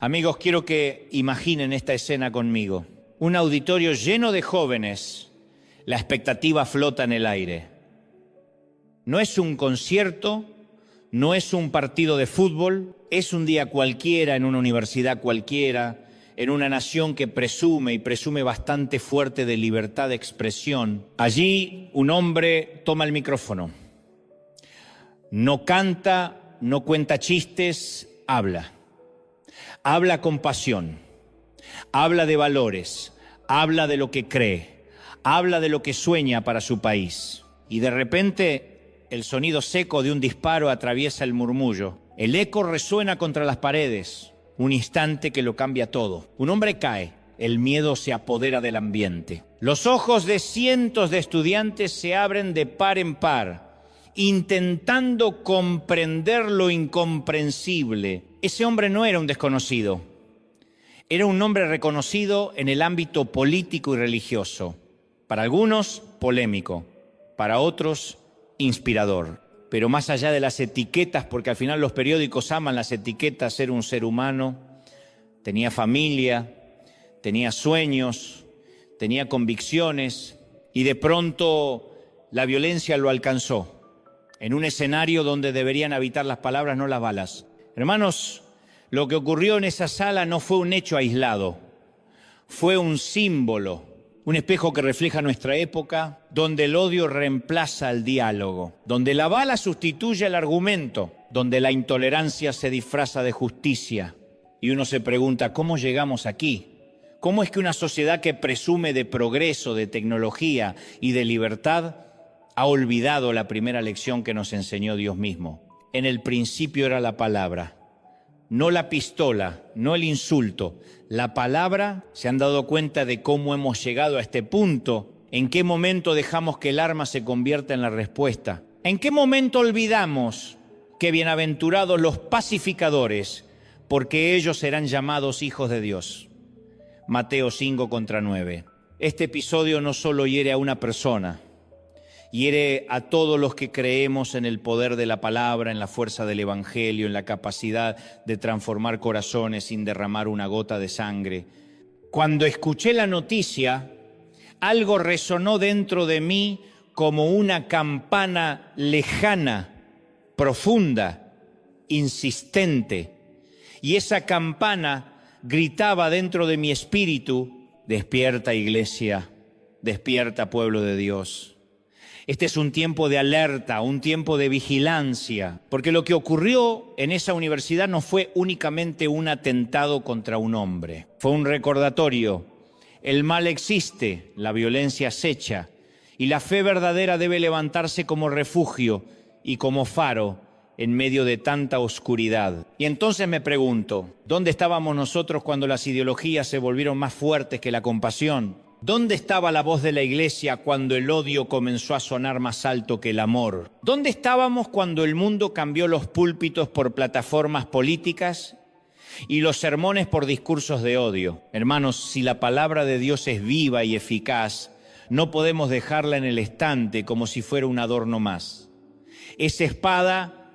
Amigos, quiero que imaginen esta escena conmigo. Un auditorio lleno de jóvenes, la expectativa flota en el aire. No es un concierto, no es un partido de fútbol, es un día cualquiera en una universidad cualquiera, en una nación que presume bastante fuerte de libertad de expresión. Allí un hombre toma el micrófono. No canta, no cuenta chistes, habla. Habla con pasión, habla de valores, habla de lo que cree, habla de lo que sueña para su país. Y de repente el sonido seco de un disparo atraviesa el murmullo. El eco resuena contra las paredes, un instante que lo cambia todo. Un hombre cae, el miedo se apodera del ambiente. Los ojos de cientos de estudiantes se abren de par en par, intentando comprender lo incomprensible. Ese hombre no era un desconocido, era un hombre reconocido en el ámbito político y religioso. Para algunos, polémico, para otros, inspirador. Pero más allá de las etiquetas, porque al final los periódicos aman las etiquetas, era un ser humano, tenía familia, tenía sueños, tenía convicciones, y de pronto la violencia lo alcanzó, en un escenario donde deberían habitar las palabras, no las balas. Hermanos, lo que ocurrió en esa sala no fue un hecho aislado, fue un símbolo, un espejo que refleja nuestra época, donde el odio reemplaza el diálogo, donde la bala sustituye el argumento, donde la intolerancia se disfraza de justicia. Y uno se pregunta, ¿cómo llegamos aquí? ¿Cómo es que una sociedad que presume de progreso, de tecnología y de libertad ha olvidado la primera lección que nos enseñó Dios mismo? En el principio era la palabra, no la pistola, no el insulto. La palabra. ¿Se han dado cuenta de cómo hemos llegado a este punto? ¿En qué momento dejamos que el arma se convierta en la respuesta? ¿En qué momento olvidamos que bienaventurados los pacificadores, porque ellos serán llamados hijos de Dios? Mateo 5:9. Este episodio no solo hiere a una persona, hiere a todos los que creemos en el poder de la palabra, en la fuerza del evangelio, en la capacidad de transformar corazones sin derramar una gota de sangre. Cuando escuché la noticia, algo resonó dentro de mí como una campana lejana, profunda, insistente. Y esa campana gritaba dentro de mi espíritu: despierta, iglesia, despierta, pueblo de Dios. Este es un tiempo de alerta, un tiempo de vigilancia, porque lo que ocurrió en esa universidad no fue únicamente un atentado contra un hombre, fue un recordatorio. El mal existe, la violencia acecha, y la fe verdadera debe levantarse como refugio y como faro en medio de tanta oscuridad. Y entonces me pregunto, ¿dónde estábamos nosotros cuando las ideologías se volvieron más fuertes que la compasión? ¿Dónde estaba la voz de la iglesia cuando el odio comenzó a sonar más alto que el amor? ¿Dónde estábamos cuando el mundo cambió los púlpitos por plataformas políticas y los sermones por discursos de odio? Hermanos, si la palabra de Dios es viva y eficaz, no podemos dejarla en el estante como si fuera un adorno más. Es espada,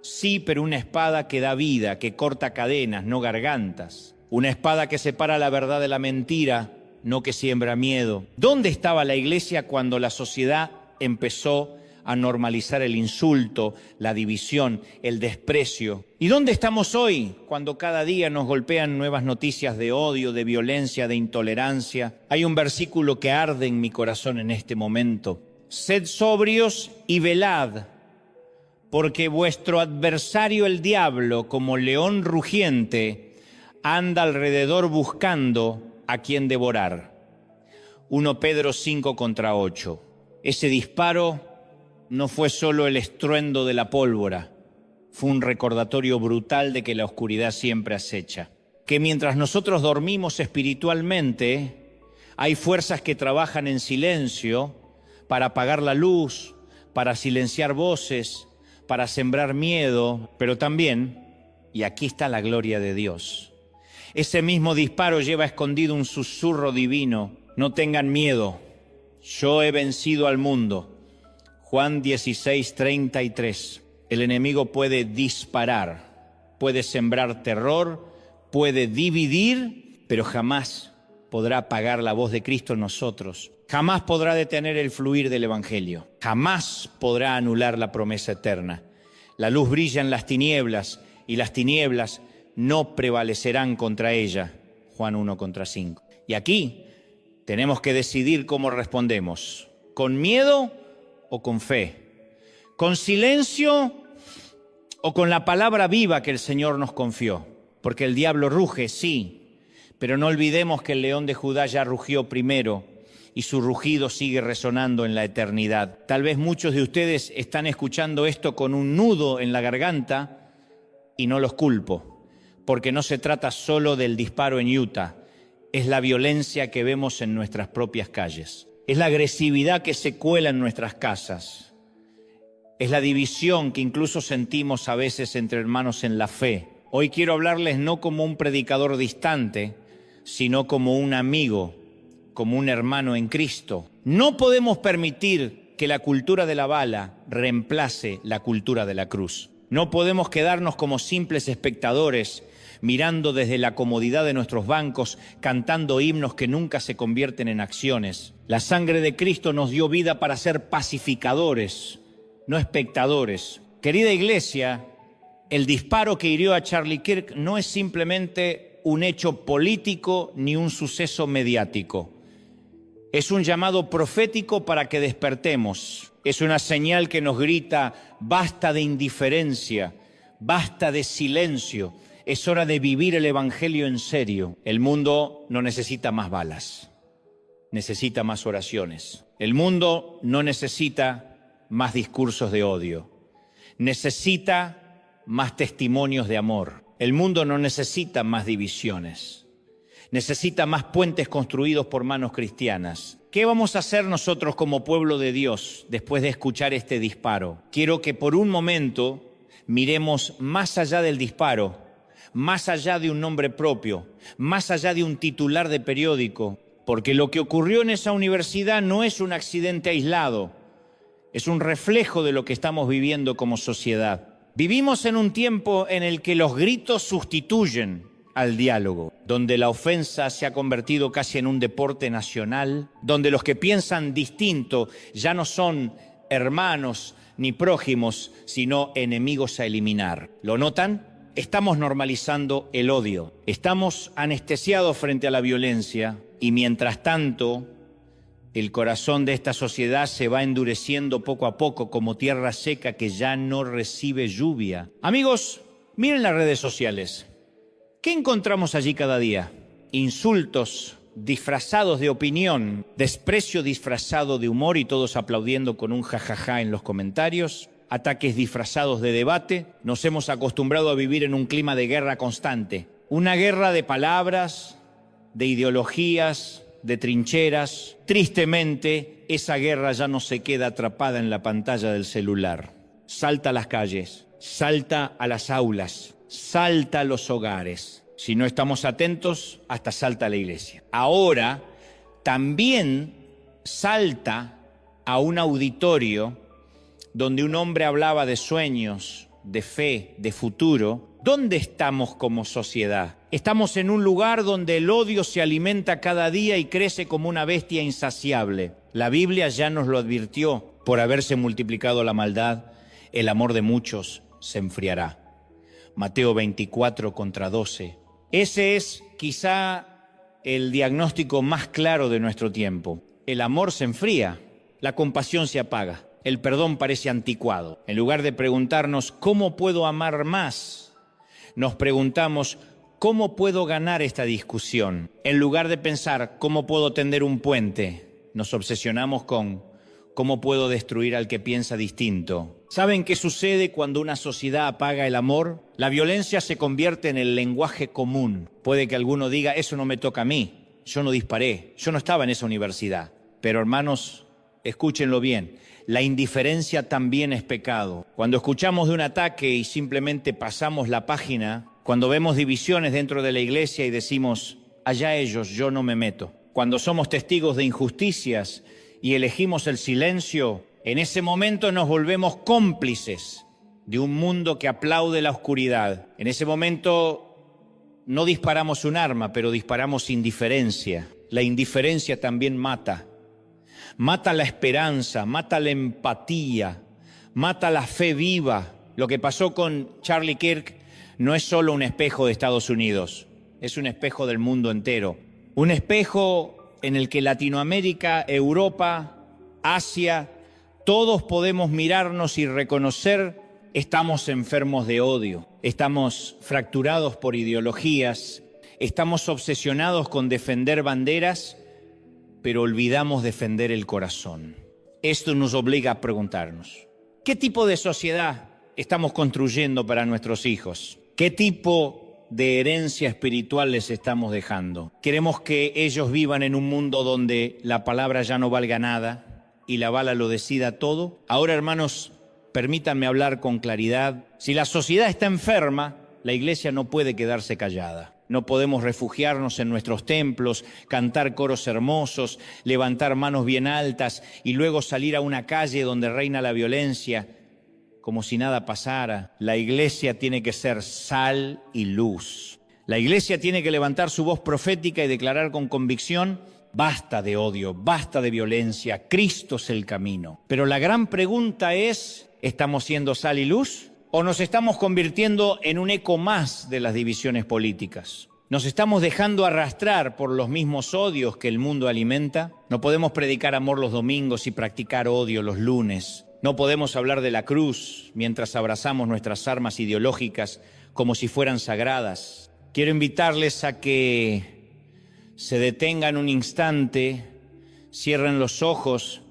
sí, pero una espada que da vida, que corta cadenas, no gargantas. Una espada que separa la verdad de la mentira, no que siembra miedo. ¿Dónde estaba la iglesia cuando la sociedad empezó a normalizar el insulto, la división, el desprecio? ¿Y dónde estamos hoy cuando cada día nos golpean nuevas noticias de odio, de violencia, de intolerancia? Hay un versículo que arde en mi corazón en este momento. Sed sobrios y velad, porque vuestro adversario el diablo, como león rugiente, anda alrededor buscando a quien devorar. 1 Pedro 5:8. Ese disparo no fue solo el estruendo de la pólvora, fue un recordatorio brutal de que la oscuridad siempre acecha. Que mientras nosotros dormimos espiritualmente, hay fuerzas que trabajan en silencio para apagar la luz, para silenciar voces, para sembrar miedo, pero también, y aquí está la gloria de Dios, ese mismo disparo lleva escondido un susurro divino. No tengan miedo, yo he vencido al mundo. Juan 16:33. El enemigo puede disparar, puede sembrar terror, puede dividir, pero jamás podrá apagar la voz de Cristo en nosotros. Jamás podrá detener el fluir del Evangelio. Jamás podrá anular la promesa eterna. La luz brilla en las tinieblas y las tinieblas no prevalecerán contra ella. Juan 1:5. Y aquí tenemos que decidir cómo respondemos. ¿Con miedo o con fe? ¿Con silencio o con la palabra viva que el Señor nos confió? Porque el diablo ruge, sí, pero no olvidemos que el león de Judá ya rugió primero y su rugido sigue resonando en la eternidad. Tal vez muchos de ustedes están escuchando esto con un nudo en la garganta y no los culpo, porque no se trata solo del disparo en Utah, es la violencia que vemos en nuestras propias calles, es la agresividad que se cuela en nuestras casas, es la división que incluso sentimos a veces entre hermanos en la fe. Hoy quiero hablarles no como un predicador distante, sino como un amigo, como un hermano en Cristo. No podemos permitir que la cultura de la bala reemplace la cultura de la cruz. No podemos quedarnos como simples espectadores, mirando desde la comodidad de nuestros bancos, cantando himnos que nunca se convierten en acciones. La sangre de Cristo nos dio vida para ser pacificadores, no espectadores. Querida iglesia, el disparo que hirió a Charlie Kirk no es simplemente un hecho político ni un suceso mediático. Es un llamado profético para que despertemos. Es una señal que nos grita, basta de indiferencia, basta de silencio. Es hora de vivir el Evangelio en serio. El mundo no necesita más balas, necesita más oraciones. El mundo no necesita más discursos de odio, necesita más testimonios de amor. El mundo no necesita más divisiones. Necesita más puentes construidos por manos cristianas. ¿Qué vamos a hacer nosotros como pueblo de Dios después de escuchar este disparo? Quiero que por un momento miremos más allá del disparo, más allá de un nombre propio, más allá de un titular de periódico, porque lo que ocurrió en esa universidad no es un accidente aislado, es un reflejo de lo que estamos viviendo como sociedad. Vivimos en un tiempo en el que los gritos sustituyen al diálogo, donde la ofensa se ha convertido casi en un deporte nacional, donde los que piensan distinto ya no son hermanos ni prójimos, sino enemigos a eliminar. ¿Lo notan? Estamos normalizando el odio, estamos anestesiados frente a la violencia y mientras tanto el corazón de esta sociedad se va endureciendo poco a poco como tierra seca que ya no recibe lluvia. Amigos, miren las redes sociales. ¿Qué encontramos allí cada día? Insultos disfrazados de opinión, desprecio disfrazado de humor y todos aplaudiendo con un jajaja en los comentarios, ataques disfrazados de debate. Nos hemos acostumbrado a vivir en un clima de guerra constante, una guerra de palabras, de ideologías, de trincheras. Tristemente, esa guerra ya no se queda atrapada en la pantalla del celular. Salta a las calles, salta a las aulas, salta a los hogares. Si no estamos atentos, hasta salta a la iglesia. Ahora también salta a un auditorio donde un hombre hablaba de sueños, de fe, de futuro. ¿Dónde estamos como sociedad? Estamos en un lugar donde el odio se alimenta cada día y crece como una bestia insaciable. La Biblia ya nos lo advirtió. Por haberse multiplicado la maldad, el amor de muchos se enfriará. Mateo 24:12. Ese es quizá el diagnóstico más claro de nuestro tiempo. El amor se enfría, la compasión se apaga, el perdón parece anticuado. En lugar de preguntarnos ¿cómo puedo amar más?, nos preguntamos ¿cómo puedo ganar esta discusión? En lugar de pensar ¿cómo puedo tender un puente?, nos obsesionamos con ¿cómo puedo destruir al que piensa distinto? ¿Saben qué sucede cuando una sociedad apaga el amor? La violencia se convierte en el lenguaje común. Puede que alguno diga, eso no me toca a mí, yo no disparé, yo no estaba en esa universidad. Pero hermanos, escúchenlo bien, la indiferencia también es pecado. Cuando escuchamos de un ataque y simplemente pasamos la página, cuando vemos divisiones dentro de la iglesia y decimos, allá ellos, yo no me meto. Cuando somos testigos de injusticias y elegimos el silencio, en ese momento nos volvemos cómplices de un mundo que aplaude la oscuridad. En ese momento no disparamos un arma, pero disparamos indiferencia. La indiferencia también mata. Mata la esperanza, mata la empatía, mata la fe viva. Lo que pasó con Charlie Kirk no es solo un espejo de Estados Unidos, es un espejo del mundo entero. Un espejo en el que Latinoamérica, Europa, Asia, todos podemos mirarnos y reconocer: estamos enfermos de odio, estamos fracturados por ideologías, estamos obsesionados con defender banderas, pero olvidamos defender el corazón. Esto nos obliga a preguntarnos: ¿qué tipo de sociedad estamos construyendo para nuestros hijos? ¿Qué tipo de herencia espiritual les estamos dejando? ¿Queremos que ellos vivan en un mundo donde la palabra ya no valga nada y la bala lo decida todo? Ahora, hermanos, permítanme hablar con claridad. Si la sociedad está enferma, la iglesia no puede quedarse callada. No podemos refugiarnos en nuestros templos, cantar coros hermosos, levantar manos bien altas y luego salir a una calle donde reina la violencia como si nada pasara. La iglesia tiene que ser sal y luz. La iglesia tiene que levantar su voz profética y declarar con convicción: basta de odio, basta de violencia, Cristo es el camino. Pero la gran pregunta es: ¿estamos siendo sal y luz? ¿O nos estamos convirtiendo en un eco más de las divisiones políticas? ¿Nos estamos dejando arrastrar por los mismos odios que el mundo alimenta? No podemos predicar amor los domingos y practicar odio los lunes. No podemos hablar de la cruz mientras abrazamos nuestras armas ideológicas como si fueran sagradas. Quiero invitarles a que se detengan un instante, cierren los ojos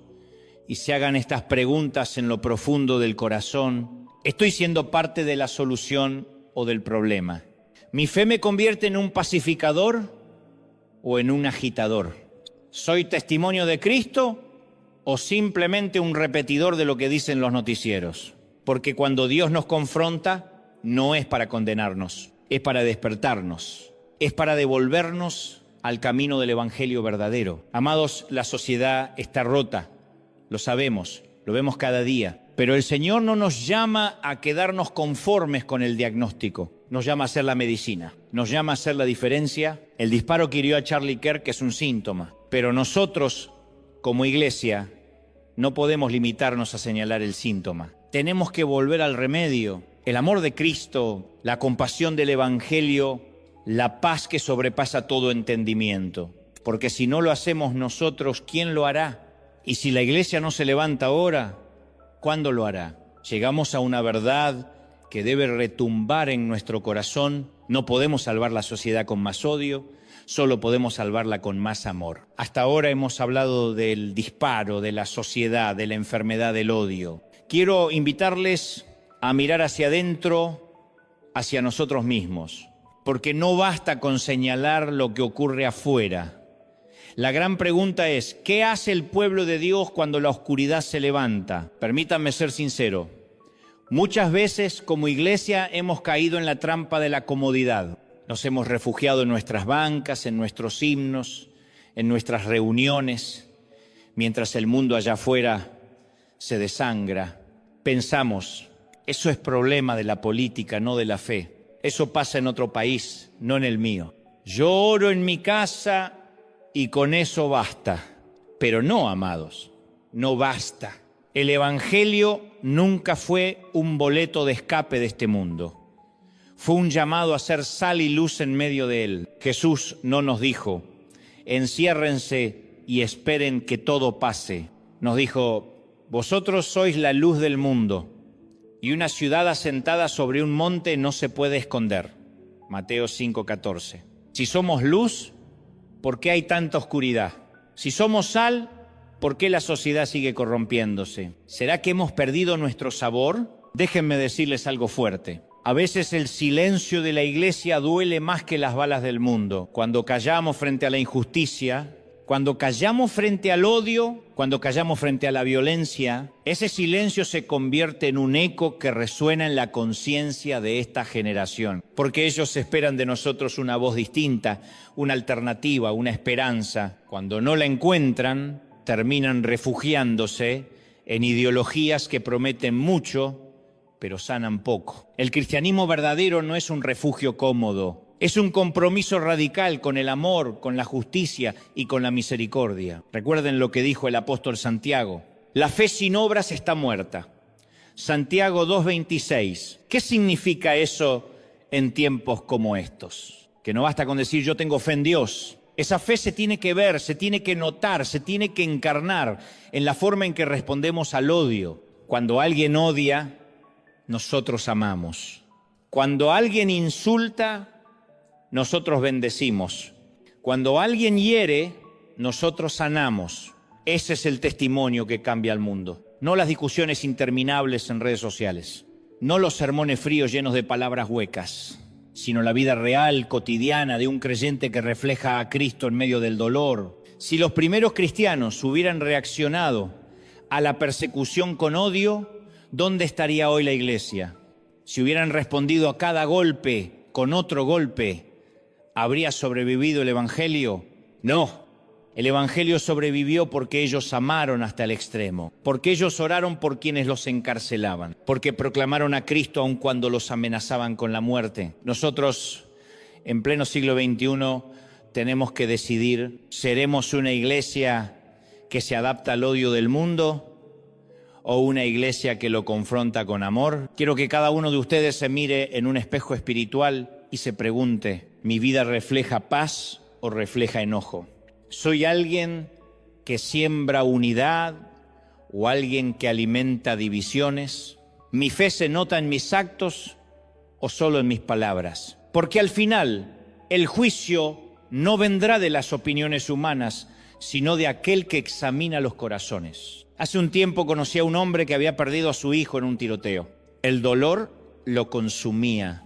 y se hagan estas preguntas en lo profundo del corazón. ¿Estoy siendo parte de la solución o del problema? ¿Mi fe me convierte en un pacificador o en un agitador? ¿Soy testimonio de Cristo o simplemente un repetidor de lo que dicen los noticieros? Porque cuando Dios nos confronta, no es para condenarnos, es para despertarnos, es para devolvernos al camino del Evangelio verdadero. Amados, la sociedad está rota, lo sabemos, lo vemos cada día. Pero el Señor no nos llama a quedarnos conformes con el diagnóstico. Nos llama a hacer la medicina, nos llama a hacer la diferencia. El disparo que hirió a Charlie Kirk es un síntoma. Pero nosotros, como iglesia, no podemos limitarnos a señalar el síntoma. Tenemos que volver al remedio. El amor de Cristo, la compasión del Evangelio, la paz que sobrepasa todo entendimiento. Porque si no lo hacemos nosotros, ¿quién lo hará? Y si la iglesia no se levanta ahora, ¿cuándo lo hará? Llegamos a una verdad que debe retumbar en nuestro corazón. No podemos salvar la sociedad con más odio, solo podemos salvarla con más amor. Hasta ahora hemos hablado del disparo, de la sociedad, de la enfermedad del odio. Quiero invitarles a mirar hacia adentro, hacia nosotros mismos, porque no basta con señalar lo que ocurre afuera. La gran pregunta es: ¿qué hace el pueblo de Dios cuando la oscuridad se levanta? Permítanme ser sincero. Muchas veces como iglesia hemos caído en la trampa de la comodidad. Nos hemos refugiado en nuestras bancas, en nuestros himnos, en nuestras reuniones, mientras el mundo allá afuera se desangra. Pensamos: eso es problema de la política, no de la fe. Eso pasa en otro país, no en el mío. Yo oro en mi casa y con eso basta. Pero no, amados, no basta. El Evangelio nunca fue un boleto de escape de este mundo. Fue un llamado a ser sal y luz en medio de él. Jesús no nos dijo: enciérrense y esperen que todo pase. Nos dijo: vosotros sois la luz del mundo, y una ciudad asentada sobre un monte no se puede esconder. Mateo 5:14. Si somos luz, ¿por qué hay tanta oscuridad? Si somos sal, ¿por qué la sociedad sigue corrompiéndose? ¿Será que hemos perdido nuestro sabor? Déjenme decirles algo fuerte. A veces el silencio de la iglesia duele más que las balas del mundo. Cuando callamos frente a la injusticia, cuando callamos frente al odio, cuando callamos frente a la violencia, ese silencio se convierte en un eco que resuena en la conciencia de esta generación. Porque ellos esperan de nosotros una voz distinta, una alternativa, una esperanza. Cuando no la encuentran, terminan refugiándose en ideologías que prometen mucho, pero sanan poco. El cristianismo verdadero no es un refugio cómodo, Es un compromiso radical con el amor, con la justicia y con la misericordia. Recuerden lo que dijo el apóstol Santiago. La fe sin obras está muerta. Santiago 2:26. ¿Qué significa eso en tiempos como estos? Que no basta con decir yo tengo fe en Dios. Esa fe se tiene que ver, se tiene que notar, se tiene que encarnar en la forma en que respondemos al odio. Cuando alguien odia, nosotros amamos. Cuando alguien insulta, nosotros bendecimos. Cuando alguien hiere, nosotros sanamos. Ese es el testimonio que cambia el mundo. No las discusiones interminables en redes sociales. No los sermones fríos llenos de palabras huecas, sino la vida real, cotidiana, de un creyente que refleja a Cristo en medio del dolor. Si los primeros cristianos hubieran reaccionado a la persecución con odio, ¿dónde estaría hoy la iglesia? Si hubieran respondido a cada golpe con otro golpe, ¿habría sobrevivido el Evangelio? No. El Evangelio sobrevivió porque ellos amaron hasta el extremo, porque ellos oraron por quienes los encarcelaban, porque proclamaron a Cristo aun cuando los amenazaban con la muerte. Nosotros, en pleno siglo XXI, tenemos que decidir, ¿seremos una iglesia que se adapta al odio del mundo o una iglesia que lo confronta con amor? Quiero que cada uno de ustedes se mire en un espejo espiritual y se pregunte, ¿mi vida refleja paz o refleja enojo? ¿Soy alguien que siembra unidad o alguien que alimenta divisiones? ¿Mi fe se nota en mis actos o solo en mis palabras? Porque al final el juicio no vendrá de las opiniones humanas, sino de aquel que examina los corazones. Hace un tiempo conocí a un hombre que había perdido a su hijo en un tiroteo. El dolor lo consumía,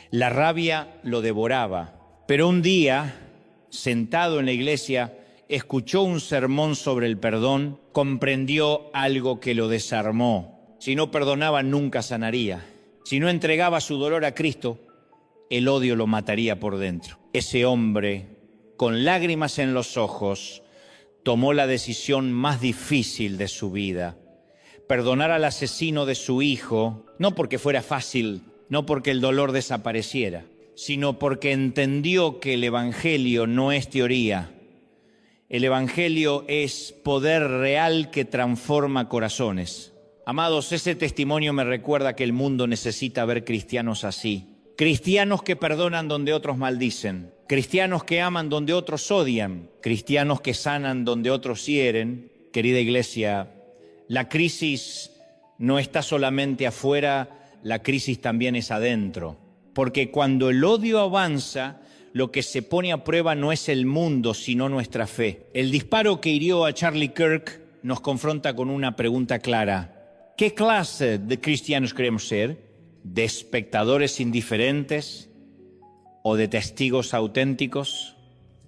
la rabia lo devoraba, pero un día, sentado en la iglesia, escuchó un sermón sobre el perdón, comprendió algo que lo desarmó. Si no perdonaba, nunca sanaría. Si no entregaba su dolor a Cristo, el odio lo mataría por dentro. Ese hombre, con lágrimas en los ojos, tomó la decisión más difícil de su vida: perdonar al asesino de su hijo, no porque fuera fácil, no porque el dolor desapareciera, sino porque entendió que el Evangelio no es teoría. El Evangelio es poder real que transforma corazones. Amados, ese testimonio me recuerda que el mundo necesita ver cristianos así. Cristianos que perdonan donde otros maldicen. Cristianos que aman donde otros odian. Cristianos que sanan donde otros hieren. Querida iglesia, la crisis no está solamente afuera, la crisis también es adentro. Porque cuando el odio avanza, lo que se pone a prueba no es el mundo, sino nuestra fe. El disparo que hirió a Charlie Kirk nos confronta con una pregunta clara. ¿Qué clase de cristianos queremos ser? ¿De espectadores indiferentes o de testigos auténticos?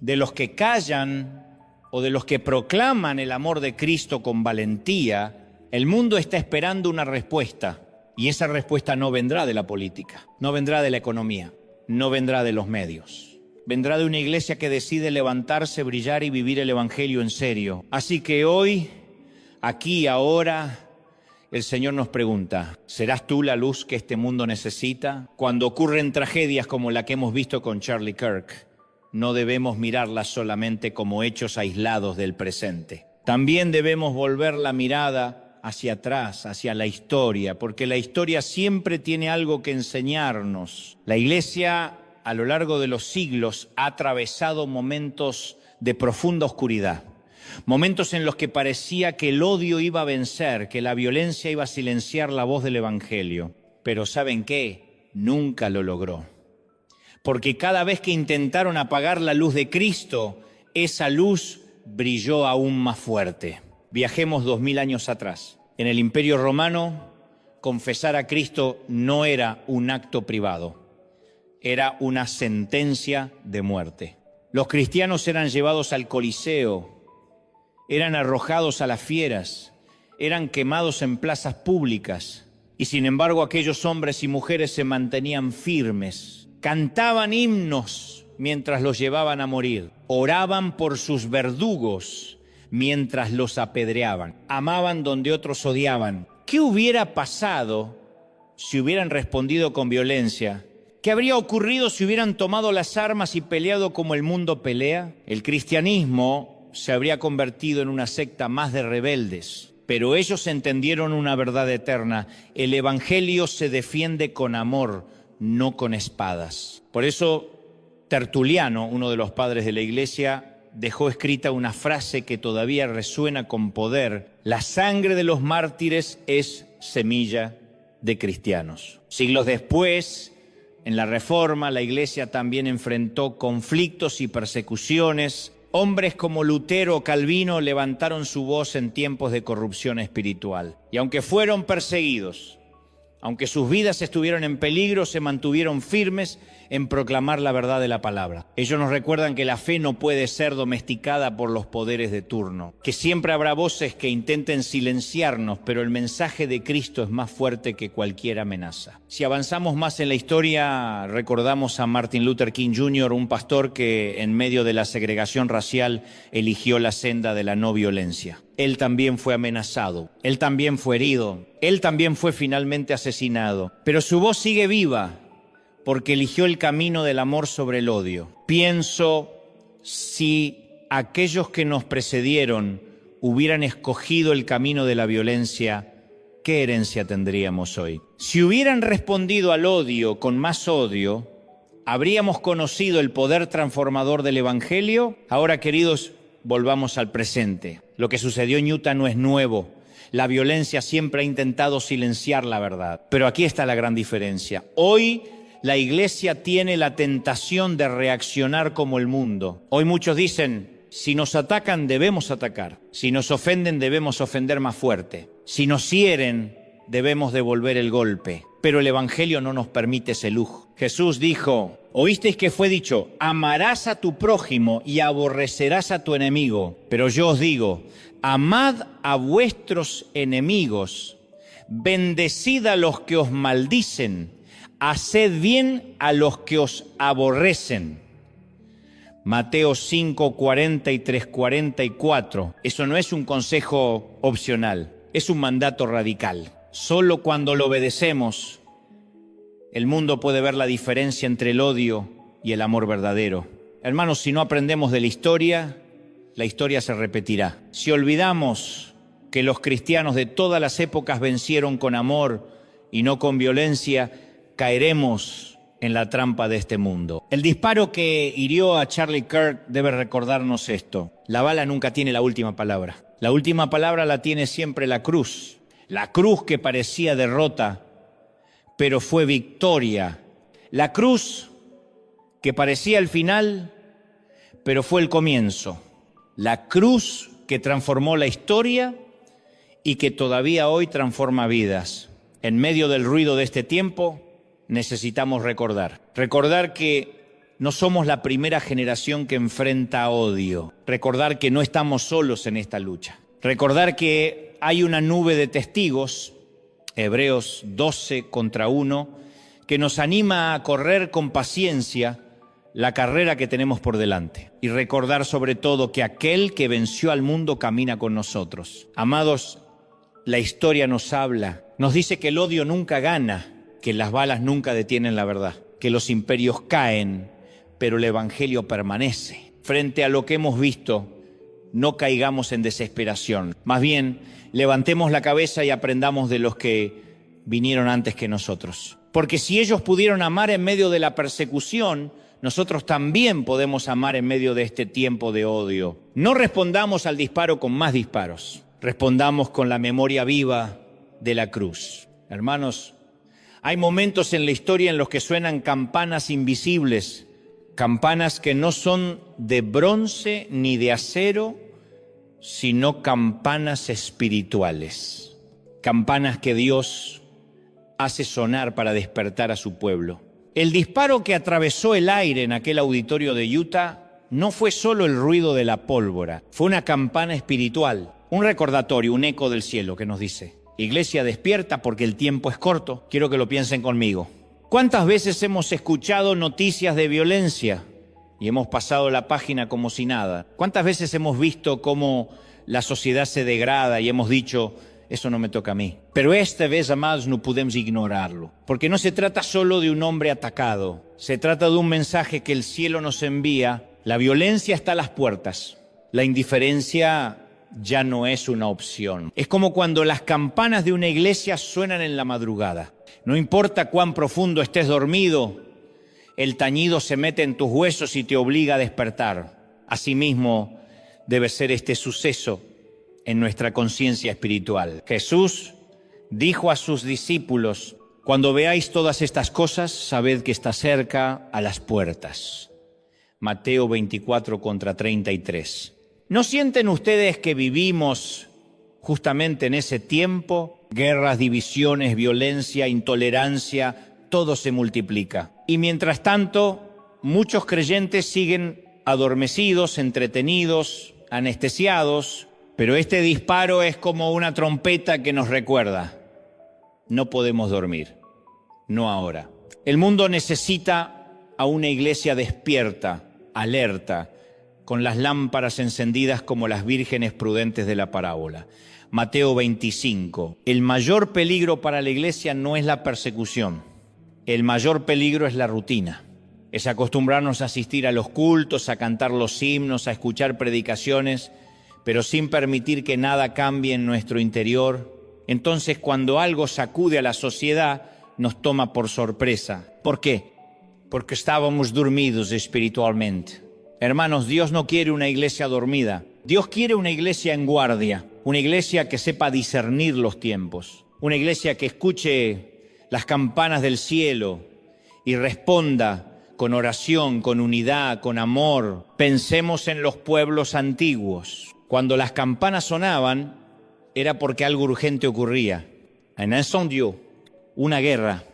¿De los que callan o de los que proclaman el amor de Cristo con valentía? El mundo está esperando una respuesta. Y esa respuesta no vendrá de la política, no vendrá de la economía, no vendrá de los medios. Vendrá de una iglesia que decide levantarse, brillar y vivir el Evangelio en serio. Así que hoy, aquí, ahora, el Señor nos pregunta, ¿serás tú la luz que este mundo necesita? Cuando ocurren tragedias como la que hemos visto con Charlie Kirk, no debemos mirarlas solamente como hechos aislados del presente. También debemos volver la mirada hacia atrás, hacia la historia, porque la historia siempre tiene algo que enseñarnos. La Iglesia, a lo largo de los siglos, ha atravesado momentos de profunda oscuridad, momentos en los que parecía que el odio iba a vencer, que la violencia iba a silenciar la voz del Evangelio. Pero ¿saben qué? Nunca lo logró. Porque cada vez que intentaron apagar la luz de Cristo, esa luz brilló aún más fuerte. Viajemos 2000 años atrás. En el Imperio Romano, confesar a Cristo no era un acto privado, era una sentencia de muerte. Los cristianos eran llevados al Coliseo, eran arrojados a las fieras, eran quemados en plazas públicas. Y sin embargo, aquellos hombres y mujeres se mantenían firmes, cantaban himnos mientras los llevaban a morir, oraban por sus verdugos mientras los apedreaban, amaban donde otros odiaban. ¿Qué hubiera pasado si hubieran respondido con violencia ¿Qué habría ocurrido si hubieran tomado las armas y peleado como el mundo pelea? El cristianismo se habría convertido en una secta más de rebeldes. Pero ellos entendieron una verdad eterna. El evangelio se defiende con amor, no con espadas. Por eso Tertuliano, uno de los padres de la Iglesia, dejó escrita una frase que todavía resuena con poder: la sangre de los mártires es semilla de cristianos. Siglos después, en la Reforma, la Iglesia también enfrentó conflictos y persecuciones. Hombres como Lutero o Calvino levantaron su voz en tiempos de corrupción espiritual. Y aunque fueron perseguidos, aunque sus vidas estuvieron en peligro, se mantuvieron firmes en proclamar la verdad de la palabra. Ellos nos recuerdan que la fe no puede ser domesticada por los poderes de turno, que siempre habrá voces que intenten silenciarnos, pero el mensaje de Cristo es más fuerte que cualquier amenaza. Si avanzamos más en la historia, recordamos a Martin Luther King Jr., un pastor que en medio de la segregación racial eligió la senda de la no violencia. Él también fue amenazado, él también fue herido, él también fue finalmente asesinado, pero su voz sigue viva porque eligió el camino del amor sobre el odio. Pienso, si aquellos que nos precedieron hubieran escogido el camino de la violencia, ¿qué herencia tendríamos hoy? Si hubieran respondido al odio con más odio, ¿habríamos conocido el poder transformador del Evangelio? Ahora, queridos, volvamos al presente. Lo que sucedió en Utah no es nuevo. La violencia siempre ha intentado silenciar la verdad. Pero aquí está la gran diferencia. Hoy la Iglesia tiene la tentación de reaccionar como el mundo. Hoy muchos dicen: si nos atacan, debemos atacar. Si nos ofenden, debemos ofender más fuerte. Si nos hieren, debemos devolver el golpe. Pero el Evangelio no nos permite ese lujo. Jesús dijo: oísteis que fue dicho, amarás a tu prójimo y aborrecerás a tu enemigo. Pero yo os digo, amad a vuestros enemigos, bendecid a los que os maldicen, haced bien a los que os aborrecen. Mateo 5, 43, 44. Eso no es un consejo opcional, es un mandato radical. Solo cuando lo obedecemos, el mundo puede ver la diferencia entre el odio y el amor verdadero. Hermanos, si no aprendemos de la historia se repetirá. Si olvidamos que los cristianos de todas las épocas vencieron con amor y no con violencia, caeremos en la trampa de este mundo. El disparo que hirió a Charlie Kirk debe recordarnos esto: la bala nunca tiene la última palabra. La última palabra la tiene siempre la cruz. La cruz que parecía derrota, pero fue victoria. La cruz que parecía el final, pero fue el comienzo. La cruz que transformó la historia y que todavía hoy transforma vidas. En medio del ruido de este tiempo, necesitamos recordar que no somos la primera generación que enfrenta odio. Recordar que no estamos solos en esta lucha. Recordar que hay una nube de testigos, Hebreos 12 contra 1, que nos anima a correr con paciencia la carrera que tenemos por delante. Y recordar sobre todo que aquel que venció al mundo camina con nosotros. Amados, la historia nos habla, nos dice que el odio nunca gana, que las balas nunca detienen la verdad, que los imperios caen, pero el Evangelio permanece. Frente a lo que hemos visto, no caigamos en desesperación. Más bien, levantemos la cabeza y aprendamos de los que vinieron antes que nosotros. Porque si ellos pudieron amar en medio de la persecución, nosotros también podemos amar en medio de este tiempo de odio. No respondamos al disparo con más disparos. Respondamos con la memoria viva de la cruz. Hermanos, hay momentos en la historia en los que suenan campanas invisibles, campanas que no son de bronce ni de acero, sino campanas espirituales, campanas que Dios hace sonar para despertar a su pueblo. El disparo que atravesó el aire en aquel auditorio de Utah no fue solo el ruido de la pólvora, fue una campana espiritual, un recordatorio, un eco del cielo que nos dice: Iglesia, despierta porque el tiempo es corto. Quiero que lo piensen conmigo. ¿Cuántas veces hemos escuchado noticias de violencia y hemos pasado la página como si nada? ¿Cuántas veces hemos visto cómo la sociedad se degrada y hemos dicho: eso no me toca a mí. Pero esta vez, amados, no podemos ignorarlo, porque no se trata solo de un hombre atacado, se trata de un mensaje que el cielo nos envía. La violencia está a las puertas, la indiferencia ya no es una opción. Es como cuando las campanas de una iglesia suenan en la madrugada. No importa cuán profundo estés dormido, el tañido se mete en tus huesos y te obliga a despertar. Asimismo, debe ser este suceso en nuestra conciencia espiritual. Jesús dijo a sus discípulos: cuando veáis todas estas cosas, sabed que está cerca a las puertas. Mateo 24:33. ¿No sienten ustedes que vivimos justamente en ese tiempo? Guerras, divisiones, violencia, intolerancia, todo se multiplica. Y mientras tanto, muchos creyentes siguen adormecidos, entretenidos, anestesiados, pero este disparo es como una trompeta que nos recuerda: no podemos dormir, no ahora. El mundo necesita a una iglesia despierta, alerta, con las lámparas encendidas como las vírgenes prudentes de la parábola. Mateo 25. El mayor peligro para la iglesia no es la persecución. El mayor peligro es la rutina. Es acostumbrarnos a asistir a los cultos, a cantar los himnos, a escuchar predicaciones, pero sin permitir que nada cambie en nuestro interior. Entonces, cuando algo sacude a la sociedad, nos toma por sorpresa. ¿Por qué? Porque estábamos dormidos espiritualmente. Hermanos, Dios no quiere una iglesia dormida. Dios quiere una iglesia en guardia, una iglesia que sepa discernir los tiempos, una iglesia que escuche las campanas del cielo y responda con oración, con unidad, con amor. Pensemos en los pueblos antiguos. Cuando las campanas sonaban, era porque algo urgente ocurría. Un incendio, una guerra,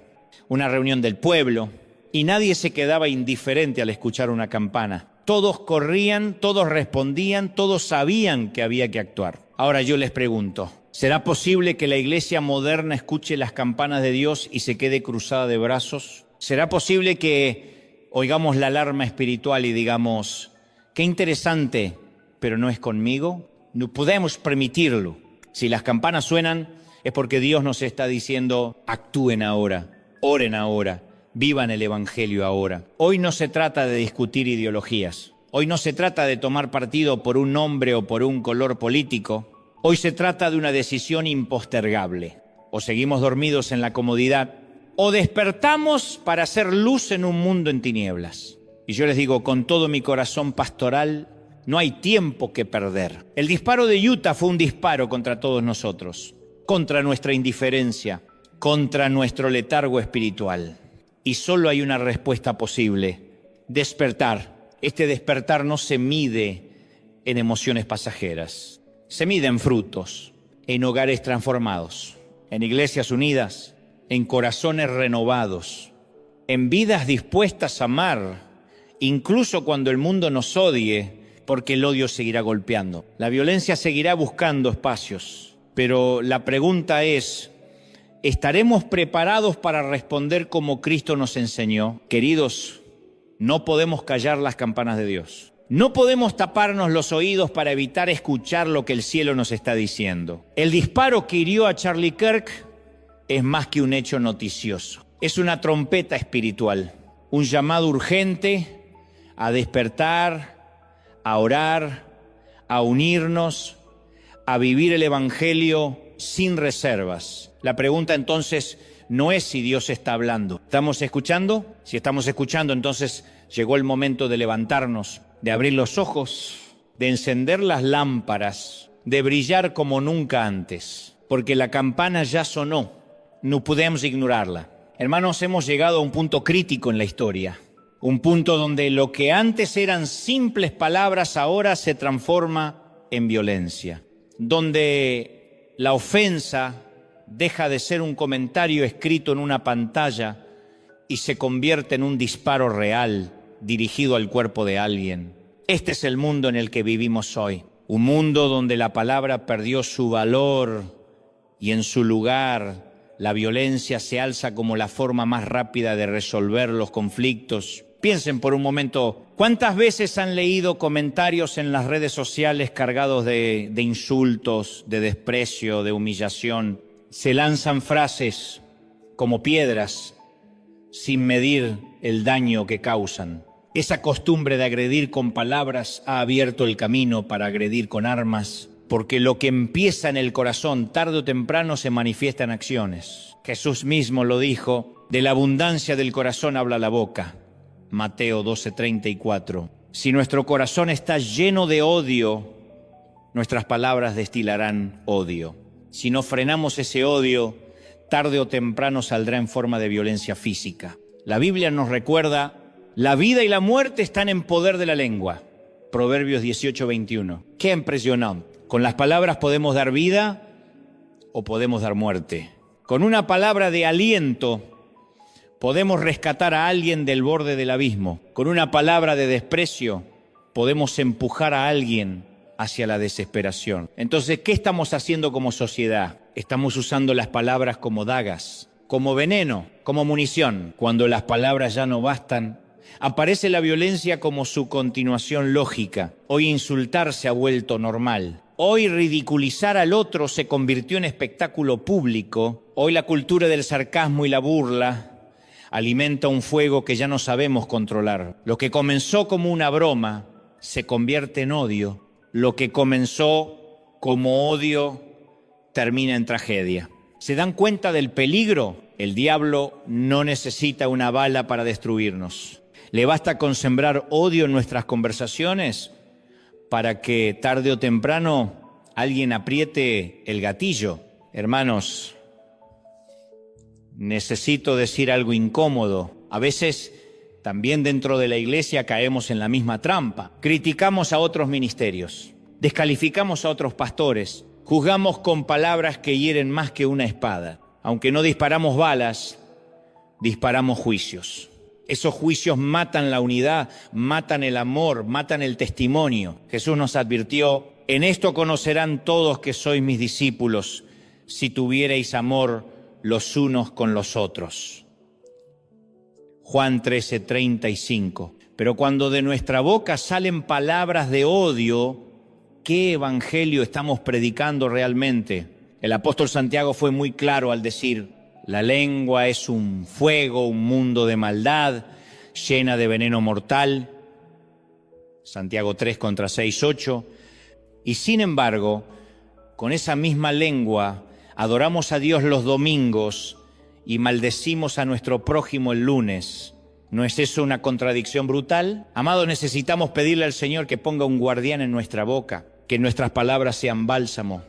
una reunión del pueblo, y nadie se quedaba indiferente al escuchar una campana. Todos corrían, todos respondían, todos sabían que había que actuar. Ahora yo les pregunto, ¿será posible que la iglesia moderna escuche las campanas de Dios y se quede cruzada de brazos? ¿Será posible que oigamos la alarma espiritual y digamos: qué interesante, pero no es conmigo? No podemos permitirlo. Si las campanas suenan, es porque Dios nos está diciendo: actúen ahora, oren ahora, vivan el Evangelio ahora. Hoy no se trata de discutir ideologías. Hoy no se trata de tomar partido por un nombre o por un color político. Hoy se trata de una decisión impostergable. O seguimos dormidos en la comodidad, o despertamos para hacer luz en un mundo en tinieblas. Y yo les digo con todo mi corazón pastoral, no hay tiempo que perder. El disparo de Utah fue un disparo contra todos nosotros, contra nuestra indiferencia, contra nuestro letargo espiritual. Y solo hay una respuesta posible: despertar. Este despertar no se mide en emociones pasajeras, se mide en frutos, en hogares transformados, en iglesias unidas, en corazones renovados, en vidas dispuestas a amar, incluso cuando el mundo nos odie, porque el odio seguirá golpeando. La violencia seguirá buscando espacios, pero la pregunta es: ¿estaremos preparados para responder como Cristo nos enseñó? Queridos, no podemos callar las campanas de Dios. No podemos taparnos los oídos para evitar escuchar lo que el cielo nos está diciendo. El disparo que hirió a Charlie Kirk es más que un hecho noticioso. Es una trompeta espiritual, un llamado urgente a despertar, a orar, a unirnos, a vivir el Evangelio sin reservas. La pregunta entonces no es si Dios está hablando. ¿Estamos escuchando? Si estamos escuchando, entonces llegó el momento de levantarnos, de abrir los ojos, de encender las lámparas, de brillar como nunca antes, porque la campana ya sonó, no podemos ignorarla. Hermanos, hemos llegado a un punto crítico en la historia, un punto donde lo que antes eran simples palabras ahora se transforma en violencia, donde la ofensa deja de ser un comentario escrito en una pantalla y se convierte en un disparo real dirigido al cuerpo de alguien. Este es el mundo en el que vivimos hoy, un mundo donde la palabra perdió su valor y en su lugar la violencia se alza como la forma más rápida de resolver los conflictos. Piensen por un momento, ¿cuántas veces han leído comentarios en las redes sociales cargados de insultos, de desprecio, de humillación? Se lanzan frases como piedras sin medir el daño que causan. Esa costumbre de agredir con palabras ha abierto el camino para agredir con armas, porque lo que empieza en el corazón tarde o temprano se manifiesta en acciones. Jesús mismo lo dijo, de la abundancia del corazón habla la boca. Mateo 12:34. Si nuestro corazón está lleno de odio, nuestras palabras destilarán odio. Si no frenamos ese odio, tarde o temprano saldrá en forma de violencia física. La Biblia nos recuerda, la vida y la muerte están en poder de la lengua. Proverbios 18:21. ¡Qué impresionante! Con las palabras podemos dar vida o podemos dar muerte. Con una palabra de aliento podemos rescatar a alguien del borde del abismo. Con una palabra de desprecio podemos empujar a alguien hacia la desesperación. Entonces, ¿qué estamos haciendo como sociedad? Estamos usando las palabras como dagas, como veneno, como munición. Cuando las palabras ya no bastan, aparece la violencia como su continuación lógica. Hoy insultar se ha vuelto normal. Hoy ridiculizar al otro se convirtió en espectáculo público. Hoy la cultura del sarcasmo y la burla alimenta un fuego que ya no sabemos controlar. Lo que comenzó como una broma se convierte en odio. Lo que comenzó como odio termina en tragedia. ¿Se dan cuenta del peligro? El diablo no necesita una bala para destruirnos. Le basta con sembrar odio en nuestras conversaciones para que tarde o temprano alguien apriete el gatillo. Hermanos, necesito decir algo incómodo. A veces también dentro de la iglesia caemos en la misma trampa. Criticamos a otros ministerios, descalificamos a otros pastores, juzgamos con palabras que hieren más que una espada. Aunque no disparamos balas, disparamos juicios. Esos juicios matan la unidad, matan el amor, matan el testimonio. Jesús nos advirtió, en esto conocerán todos que sois mis discípulos, si tuvierais amor los unos con los otros. Juan 13:35. Pero cuando de nuestra boca salen palabras de odio, ¿qué evangelio estamos predicando realmente? El apóstol Santiago fue muy claro al decir, la lengua es un fuego, un mundo de maldad, llena de veneno mortal. Santiago 3:6-8. Y sin embargo, con esa misma lengua, adoramos a Dios los domingos y maldecimos a nuestro prójimo el lunes. ¿No es eso una contradicción brutal? Amados, necesitamos pedirle al Señor que ponga un guardián en nuestra boca, que nuestras palabras sean bálsamo,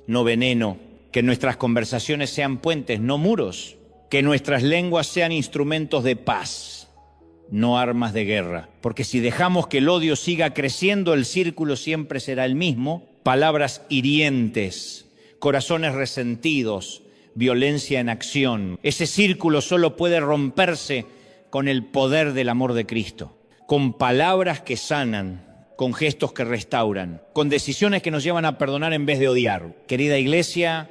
no veneno, que nuestras conversaciones sean puentes, no muros, que nuestras lenguas sean instrumentos de paz, no armas de guerra. Porque si dejamos que el odio siga creciendo, el círculo siempre será el mismo. Palabras hirientes, corazones resentidos, violencia en acción. Ese círculo solo puede romperse con el poder del amor de Cristo, con palabras que sanan, con gestos que restauran, con decisiones que nos llevan a perdonar en vez de odiar. Querida iglesia,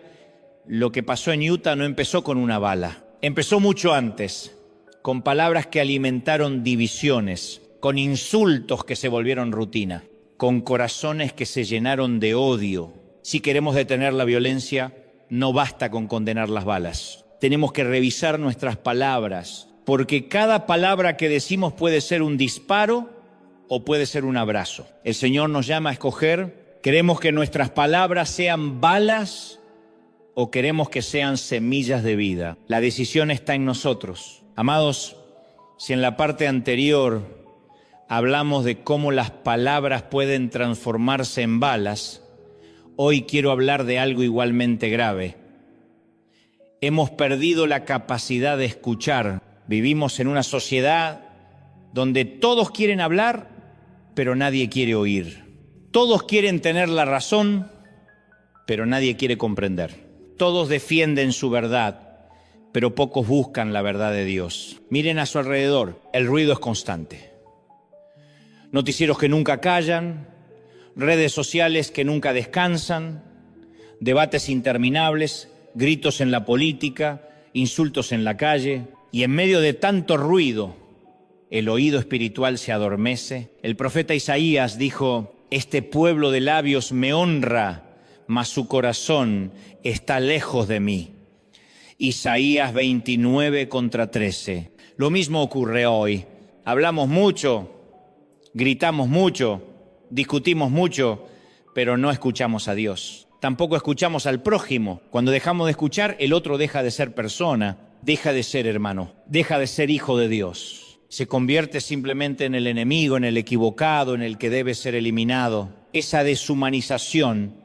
lo que pasó en Utah no empezó con una bala, empezó mucho antes, con palabras que alimentaron divisiones, con insultos que se volvieron rutina, con corazones que se llenaron de odio. Si queremos detener la violencia, no basta con condenar las balas. Tenemos que revisar nuestras palabras, porque cada palabra que decimos puede ser un disparo o puede ser un abrazo. El Señor nos llama a escoger. ¿Queremos que nuestras palabras sean balas o queremos que sean semillas de vida? La decisión está en nosotros. Amados, si en la parte anterior hablamos de cómo las palabras pueden transformarse en balas, hoy quiero hablar de algo igualmente grave. Hemos perdido la capacidad de escuchar. Vivimos en una sociedad donde todos quieren hablar, pero nadie quiere oír. Todos quieren tener la razón, pero nadie quiere comprender. Todos defienden su verdad, pero pocos buscan la verdad de Dios. Miren a su alrededor, el ruido es constante. Noticieros que nunca callan, redes sociales que nunca descansan, debates interminables, gritos en la política, insultos en la calle. Y en medio de tanto ruido, el oído espiritual se adormece. El profeta Isaías dijo: este pueblo de labios me honra, mas su corazón está lejos de mí. Isaías 29:13. Lo mismo ocurre hoy. Hablamos mucho, gritamos mucho, discutimos mucho, pero no escuchamos a Dios. Tampoco escuchamos al prójimo. Cuando dejamos de escuchar, el otro deja de ser persona, deja de ser hermano, deja de ser hijo de Dios. Se convierte simplemente en el enemigo, en el equivocado, en el que debe ser eliminado. Esa deshumanización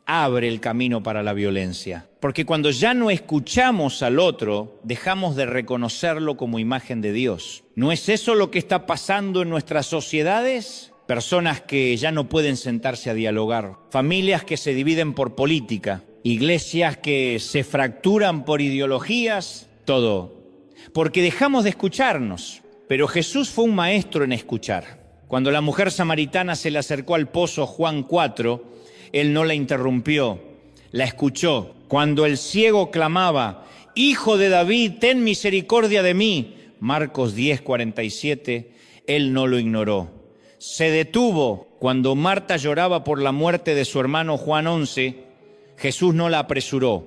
abre el camino para la violencia. Porque cuando ya no escuchamos al otro, dejamos de reconocerlo como imagen de Dios. ¿No es eso lo que está pasando en nuestras sociedades? Personas que ya no pueden sentarse a dialogar, familias que se dividen por política, iglesias que se fracturan por ideologías, todo. Porque dejamos de escucharnos. Pero Jesús fue un maestro en escuchar. Cuando la mujer samaritana se le acercó al pozo, Juan 4, Él no la interrumpió, la escuchó. Cuando el ciego clamaba: Hijo de David, ten misericordia de mí, Marcos 10:47, Él no lo ignoró. Se detuvo cuando Marta lloraba por la muerte de su hermano, Juan 11, Jesús no la apresuró.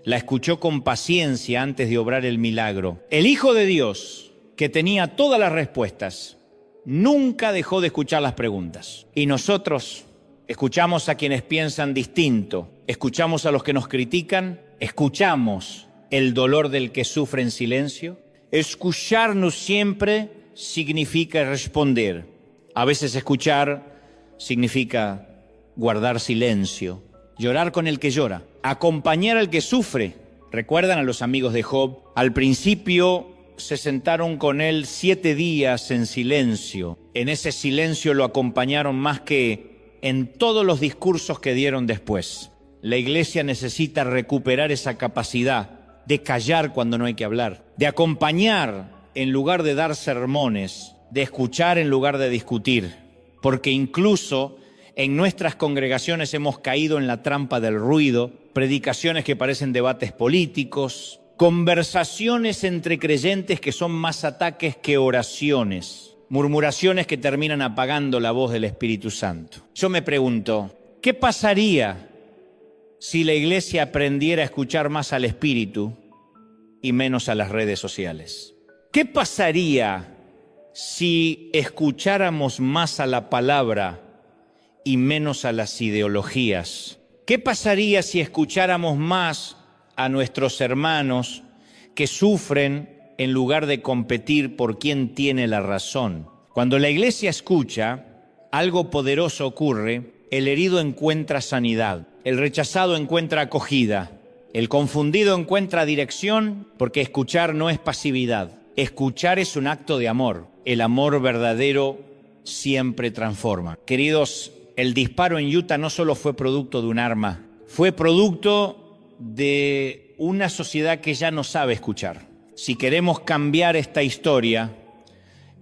La escuchó con paciencia antes de obrar el milagro. El Hijo de Dios, que tenía todas las respuestas, nunca dejó de escuchar las preguntas. Y nosotros escuchamos a quienes piensan distinto, escuchamos a los que nos critican, escuchamos el dolor del que sufre en silencio. Escucharnos siempre significa responder. A veces escuchar significa guardar silencio, llorar con el que llora, acompañar al que sufre. ¿Recuerdan a los amigos de Job? Al principio se sentaron con él 7 días en silencio. En ese silencio lo acompañaron más que en todos los discursos que dieron después. La iglesia necesita recuperar esa capacidad de callar cuando no hay que hablar, de acompañar en lugar de dar sermones, de escuchar en lugar de discutir, porque incluso en nuestras congregaciones hemos caído en la trampa del ruido, predicaciones que parecen debates políticos, conversaciones entre creyentes que son más ataques que oraciones, murmuraciones que terminan apagando la voz del Espíritu Santo. Yo me pregunto, ¿qué pasaría si la iglesia aprendiera a escuchar más al Espíritu y menos a las redes sociales? ¿Qué pasaría si escucháramos más a la palabra y menos a las ideologías? ¿Qué pasaría si escucháramos más a nuestros hermanos que sufren en lugar de competir por quién tiene la razón? Cuando la iglesia escucha, algo poderoso ocurre. El herido encuentra sanidad, el rechazado encuentra acogida, el confundido encuentra dirección, porque escuchar no es pasividad. Escuchar es un acto de amor. El amor verdadero siempre transforma. Queridos, el disparo en Utah no solo fue producto de un arma, fue producto de una sociedad que ya no sabe escuchar. Si queremos cambiar esta historia,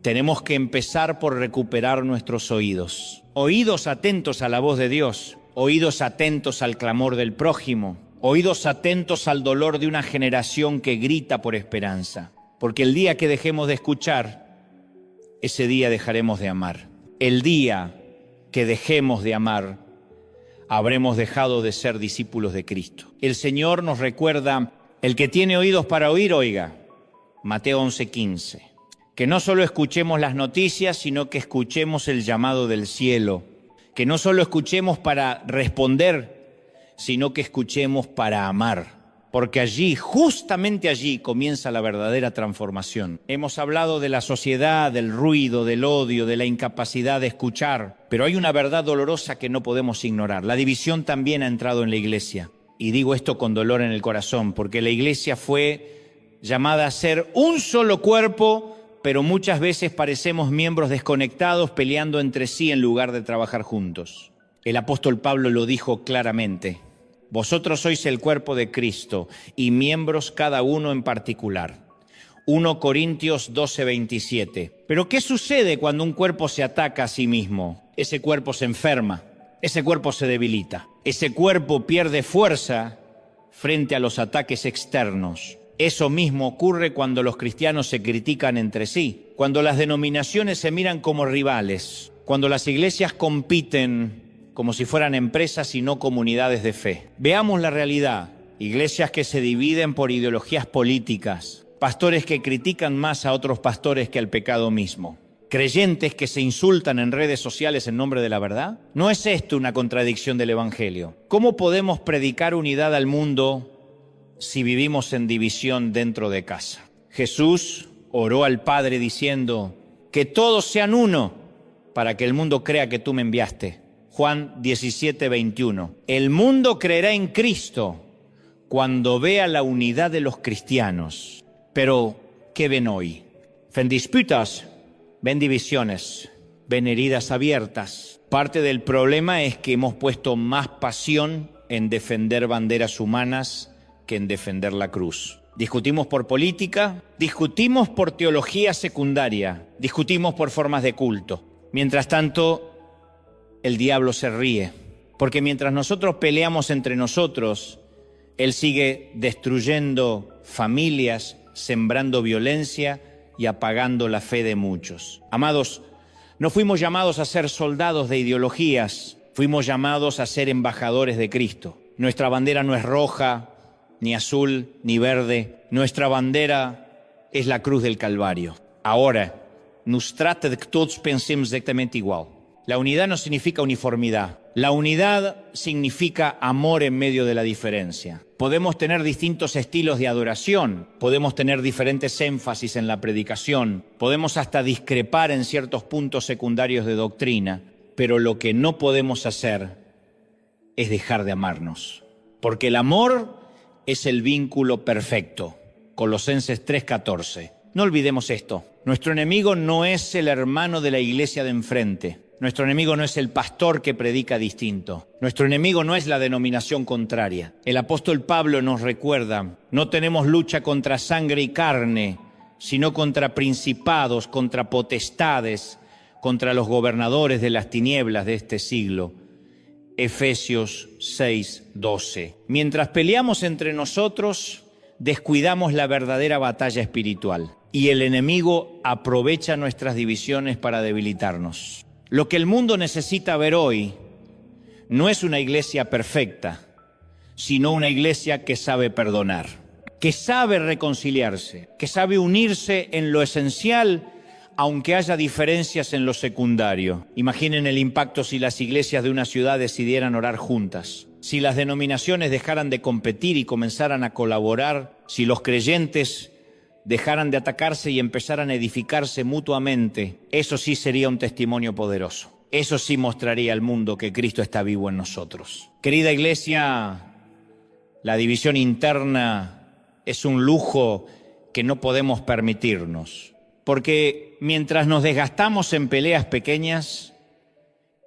tenemos que empezar por recuperar nuestros oídos. Oídos atentos a la voz de Dios, oídos atentos al clamor del prójimo, oídos atentos al dolor de una generación que grita por esperanza. Porque el día que dejemos de escuchar, ese día dejaremos de amar. El día que dejemos de amar, habremos dejado de ser discípulos de Cristo. El Señor nos recuerda: el que tiene oídos para oír, oiga. Mateo 11:15. Que no solo escuchemos las noticias, sino que escuchemos el llamado del cielo. Que no solo escuchemos para responder, sino que escuchemos para amar. Porque allí, justamente allí, comienza la verdadera transformación. Hemos hablado de la sociedad, del ruido, del odio, de la incapacidad de escuchar. Pero hay una verdad dolorosa que no podemos ignorar. La división también ha entrado en la iglesia. Y digo esto con dolor en el corazón, porque la iglesia fue llamada a ser un solo cuerpo, pero muchas veces parecemos miembros desconectados peleando entre sí en lugar de trabajar juntos. El apóstol Pablo lo dijo claramente: vosotros sois el cuerpo de Cristo y miembros cada uno en particular. 1 Corintios 12:27. Pero ¿qué sucede cuando un cuerpo se ataca a sí mismo? Ese cuerpo se enferma, ese cuerpo se debilita, ese cuerpo pierde fuerza frente a los ataques externos. Eso mismo ocurre cuando los cristianos se critican entre sí, cuando las denominaciones se miran como rivales, cuando las iglesias compiten como si fueran empresas y no comunidades de fe. Veamos la realidad. Iglesias que se dividen por ideologías políticas, pastores que critican más a otros pastores que al pecado mismo, creyentes que se insultan en redes sociales en nombre de la verdad. ¿No es esto una contradicción del Evangelio? ¿Cómo podemos predicar unidad al mundo si vivimos en división dentro de casa? Jesús oró al Padre diciendo, que todos sean uno para que el mundo crea que tú me enviaste. Juan 17:21. El mundo creerá en Cristo cuando vea la unidad de los cristianos. Pero, ¿qué ven hoy? Ven disputas, ven divisiones, ven heridas abiertas. Parte del problema es que hemos puesto más pasión en defender banderas humanas que en defender la cruz. Discutimos por política, discutimos por teología secundaria, discutimos por formas de culto. Mientras tanto, el diablo se ríe, porque mientras nosotros peleamos entre nosotros, él sigue destruyendo familias, sembrando violencia y apagando la fe de muchos. Amados, no fuimos llamados a ser soldados de ideologías, fuimos llamados a ser embajadores de Cristo. Nuestra bandera no es roja, ni azul, ni verde. Nuestra bandera es la cruz del Calvario. Ahora, nos trata de que todos pensemos exactamente igual. La unidad no significa uniformidad. La unidad significa amor en medio de la diferencia. Podemos tener distintos estilos de adoración, podemos tener diferentes énfasis en la predicación, podemos hasta discrepar en ciertos puntos secundarios de doctrina, pero lo que no podemos hacer es dejar de amarnos. Porque el amor es el vínculo perfecto. Colosenses 3:14. No olvidemos esto. Nuestro enemigo no es el hermano de la iglesia de enfrente. Nuestro enemigo no es el pastor que predica distinto. Nuestro enemigo no es la denominación contraria. El apóstol Pablo nos recuerda, no tenemos lucha contra sangre y carne, sino contra principados, contra potestades, contra los gobernadores de las tinieblas de este siglo. Efesios 6:12. Mientras peleamos entre nosotros, descuidamos la verdadera batalla espiritual y el enemigo aprovecha nuestras divisiones para debilitarnos. Lo que el mundo necesita ver hoy no es una iglesia perfecta, sino una iglesia que sabe perdonar, que sabe reconciliarse, que sabe unirse en lo esencial, aunque haya diferencias en lo secundario. Imaginen el impacto si las iglesias de una ciudad decidieran orar juntas, si las denominaciones dejaran de competir y comenzaran a colaborar, si los creyentes dejaran de atacarse y empezaran a edificarse mutuamente. Eso sí sería un testimonio poderoso. Eso sí mostraría al mundo que Cristo está vivo en nosotros. Querida iglesia, la división interna es un lujo que no podemos permitirnos, porque mientras nos desgastamos en peleas pequeñas,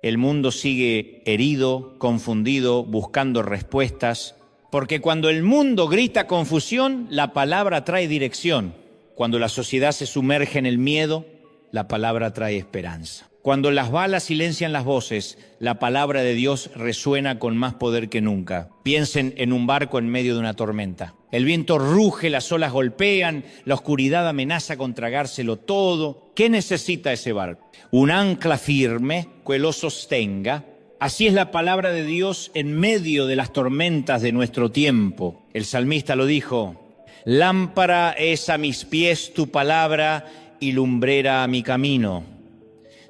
el mundo sigue herido, confundido, buscando respuestas. Porque cuando el mundo grita confusión, la palabra trae dirección. Cuando la sociedad se sumerge en el miedo, la palabra trae esperanza. Cuando las balas silencian las voces, la palabra de Dios resuena con más poder que nunca. Piensen en un barco en medio de una tormenta. El viento ruge, las olas golpean, la oscuridad amenaza con tragárselo todo. ¿Qué necesita ese barco? Un ancla firme que lo sostenga. Así es la palabra de Dios en medio de las tormentas de nuestro tiempo. El salmista lo dijo, lámpara es a mis pies tu palabra y lumbrera a mi camino.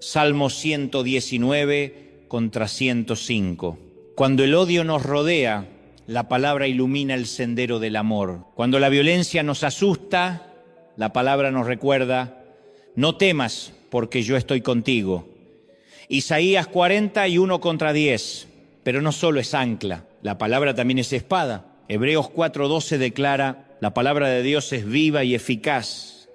Salmo 119 contra 105. Cuando el odio nos rodea, la palabra ilumina el sendero del amor. Cuando la violencia nos asusta, la palabra nos recuerda, no temas porque yo estoy contigo. Isaías 41 contra 10, pero no solo es ancla, la palabra también es espada. Hebreos 4:12 declara, la palabra de Dios es viva y eficaz,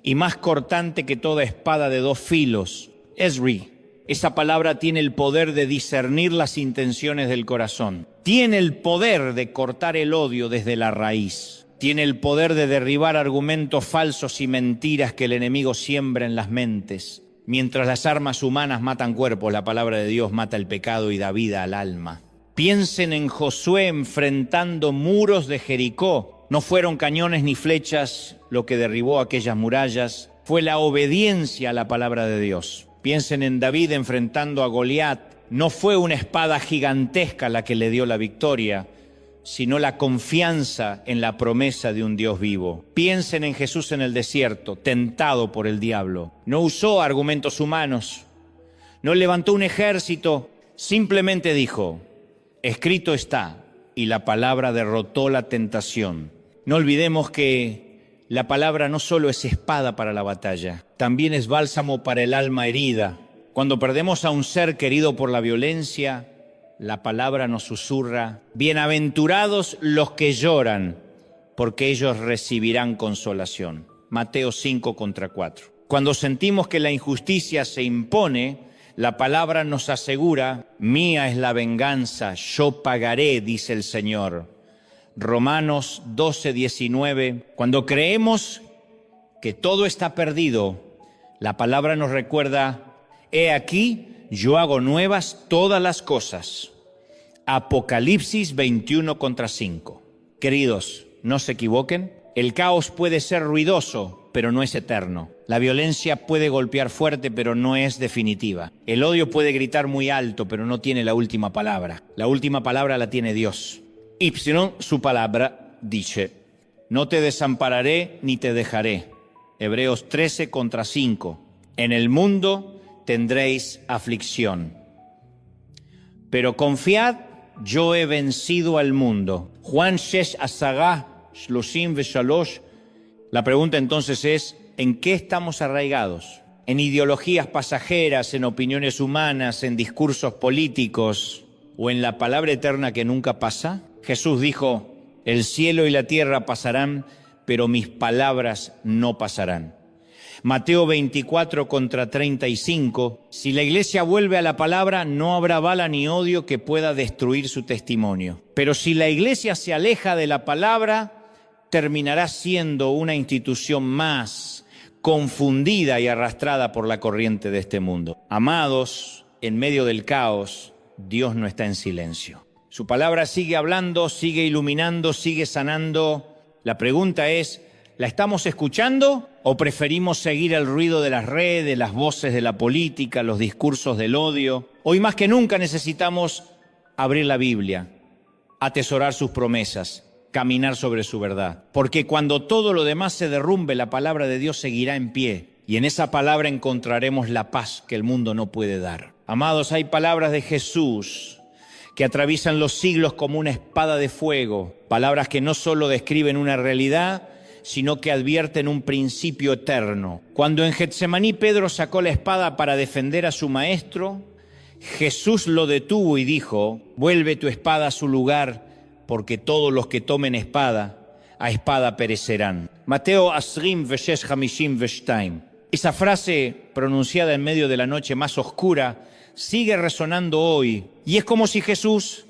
y más cortante que toda espada de dos filos. Esri, esa palabra tiene el poder de discernir las intenciones del corazón, tiene el poder de cortar el odio desde la raíz, tiene el poder de derribar argumentos falsos y mentiras que el enemigo siembra en las mentes. Mientras las armas humanas matan cuerpos, la palabra de Dios mata el pecado y da vida al alma. Piensen en Josué enfrentando muros de Jericó. No fueron cañones ni flechas lo que derribó aquellas murallas, fue la obediencia a la palabra de Dios. Piensen en David enfrentando a Goliat. No fue una espada gigantesca la que le dio la victoria, sino la confianza en la promesa de un Dios vivo. Piensen en Jesús en el desierto, tentado por el diablo. No usó argumentos humanos, no levantó un ejército, simplemente dijo, escrito está, y la palabra derrotó la tentación. No olvidemos que la palabra no solo es espada para la batalla, también es bálsamo para el alma herida. Cuando perdemos a un ser querido por la violencia, la palabra nos susurra, bienaventurados los que lloran, porque ellos recibirán consolación. Mateo 5:4. Cuando sentimos que la injusticia se impone, la palabra nos asegura, mía es la venganza, yo pagaré, dice el Señor. Romanos 12:19. Cuando creemos que todo está perdido, la palabra nos recuerda, he aquí, yo hago nuevas todas las cosas. Apocalipsis 21:5. Queridos, no se equivoquen, el caos puede ser ruidoso, pero no es eterno. La violencia puede golpear fuerte, pero no es definitiva. El odio puede gritar muy alto, pero no tiene la última palabra. La última palabra la tiene Dios. Y su palabra dice, no te desampararé ni te dejaré. Hebreos 13:5. En el mundo tendréis aflicción, pero confiad, yo he vencido al mundo. Juan 6:33. La pregunta entonces es, ¿en qué estamos arraigados? ¿En ideologías pasajeras, en opiniones humanas, en discursos políticos o en la palabra eterna que nunca pasa? Jesús dijo, el cielo y la tierra pasarán, pero mis palabras no pasarán. Mateo 24:35, si la iglesia vuelve a la palabra, no habrá bala ni odio que pueda destruir su testimonio. Pero si la iglesia se aleja de la palabra, terminará siendo una institución más confundida y arrastrada por la corriente de este mundo. Amados, en medio del caos, Dios no está en silencio. Su palabra sigue hablando, sigue iluminando, sigue sanando. La pregunta es, ¿la estamos escuchando o preferimos seguir el ruido de las redes, las voces de la política, los discursos del odio? Hoy más que nunca necesitamos abrir la Biblia, atesorar sus promesas, caminar sobre su verdad. Porque cuando todo lo demás se derrumbe, la palabra de Dios seguirá en pie. Y en esa palabra encontraremos la paz que el mundo no puede dar. Amados, hay palabras de Jesús que atraviesan los siglos como una espada de fuego. Palabras que no solo describen una realidad, sino que advierten un principio eterno. Cuando en Getsemaní Pedro sacó la espada para defender a su maestro, Jesús lo detuvo y dijo, vuelve tu espada a su lugar, porque todos los que tomen espada, a espada perecerán. Mateo 26:52. Esa frase pronunciada en medio de la noche más oscura sigue resonando hoy, y es como si Jesús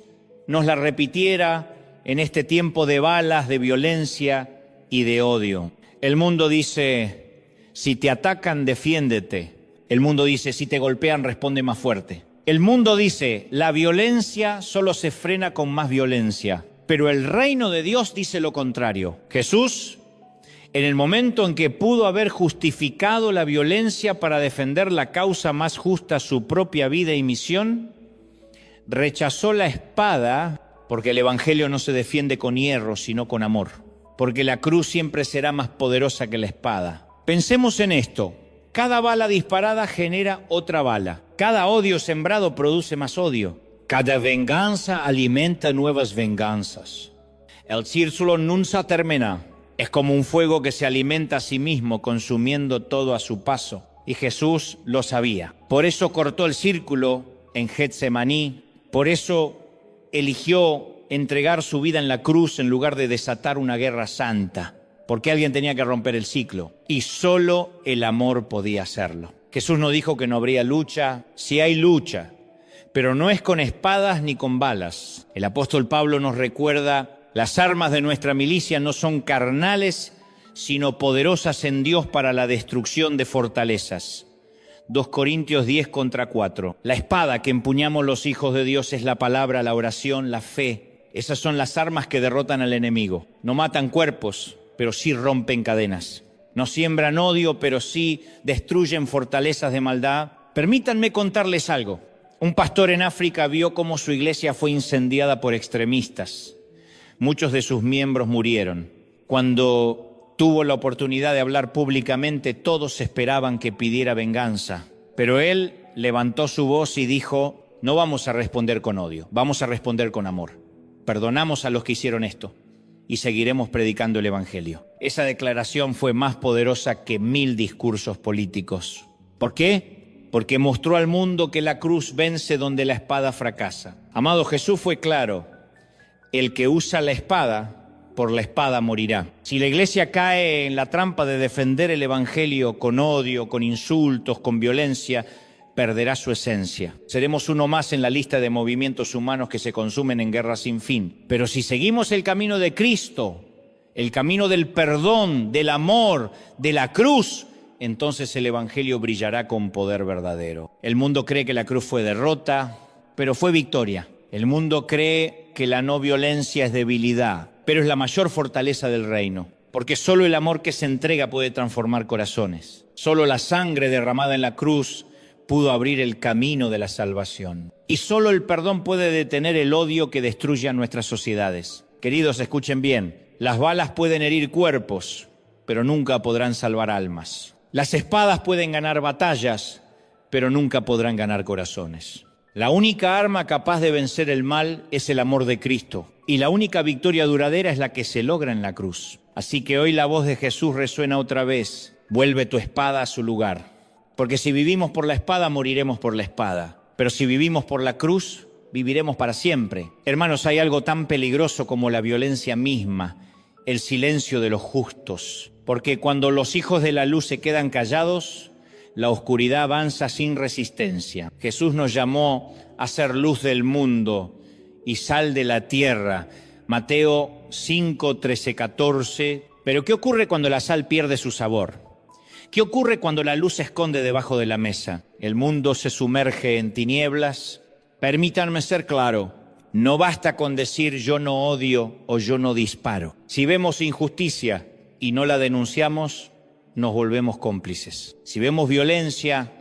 nos la repitiera en este tiempo de balas, de violencia y de odio. El mundo dice, si te atacan, defiéndete. El mundo dice, si te golpean, responde más fuerte. El mundo dice, la violencia solo se frena con más violencia. Pero el reino de Dios dice lo contrario. Jesús, en el momento en que pudo haber justificado la violencia para defender la causa más justa, su propia vida y misión, rechazó la espada, porque el evangelio no se defiende con hierro, sino con amor. Porque la cruz siempre será más poderosa que la espada. Pensemos en esto. Cada bala disparada genera otra bala. Cada odio sembrado produce más odio. Cada venganza alimenta nuevas venganzas. El círculo nunca termina. Es como un fuego que se alimenta a sí mismo, consumiendo todo a su paso. Y Jesús lo sabía. Por eso cortó el círculo en Getsemaní. Por eso eligió entregar su vida en la cruz en lugar de desatar una guerra santa. Porque alguien tenía que romper el ciclo. Y solo el amor podía hacerlo. Jesús no dijo que no habría lucha. Sí hay lucha, pero no es con espadas ni con balas. El apóstol Pablo nos recuerda, las armas de nuestra milicia no son carnales, sino poderosas en Dios para la destrucción de fortalezas. 2 Corintios 10:4. La espada que empuñamos los hijos de Dios es la palabra, la oración, la fe, Esas son las armas que derrotan al enemigo. No matan cuerpos, pero sí rompen cadenas. No siembran odio, pero sí destruyen fortalezas de maldad. Permítanme contarles algo. Un pastor en África vio cómo su iglesia fue incendiada por extremistas. Muchos de sus miembros murieron. Cuando tuvo la oportunidad de hablar públicamente, todos esperaban que pidiera venganza. Pero él levantó su voz y dijo: no vamos a responder con odio, vamos a responder con amor. Perdonamos a los que hicieron esto y seguiremos predicando el Evangelio. Esa declaración fue más poderosa que 1000 discursos políticos. ¿Por qué? Porque mostró al mundo que la cruz vence donde la espada fracasa. Amado, Jesús fue claro: el que usa la espada, por la espada morirá. Si la iglesia cae en la trampa de defender el Evangelio con odio, con insultos, con violencia, perderá su esencia. Seremos uno más en la lista de movimientos humanos que se consumen en guerra sin fin. Pero si seguimos el camino de Cristo, el camino del perdón, del amor, de la cruz, entonces el Evangelio brillará con poder verdadero. El mundo cree que la cruz fue derrota, pero fue victoria. El mundo cree que la no violencia es debilidad, pero es la mayor fortaleza del reino. Porque solo el amor que se entrega puede transformar corazones. Solo la sangre derramada en la cruz pudo abrir el camino de la salvación. Y solo el perdón puede detener el odio que destruye a nuestras sociedades. Queridos, escuchen bien. Las balas pueden herir cuerpos, pero nunca podrán salvar almas. Las espadas pueden ganar batallas, pero nunca podrán ganar corazones. La única arma capaz de vencer el mal es el amor de Cristo. Y la única victoria duradera es la que se logra en la cruz. Así que hoy la voz de Jesús resuena otra vez. Vuelve tu espada a su lugar. Porque si vivimos por la espada, moriremos por la espada. Pero si vivimos por la cruz, viviremos para siempre. Hermanos, hay algo tan peligroso como la violencia misma, el silencio de los justos. Porque cuando los hijos de la luz se quedan callados, la oscuridad avanza sin resistencia. Jesús nos llamó a ser luz del mundo y sal de la tierra. Mateo 5, 13, 14. Pero ¿qué ocurre cuando la sal pierde su sabor? ¿Qué ocurre cuando la luz se esconde debajo de la mesa? El mundo se sumerge en tinieblas. Permítanme ser claro, no basta con decir yo no odio o yo no disparo. Si vemos injusticia y no la denunciamos, nos volvemos cómplices. Si vemos violencia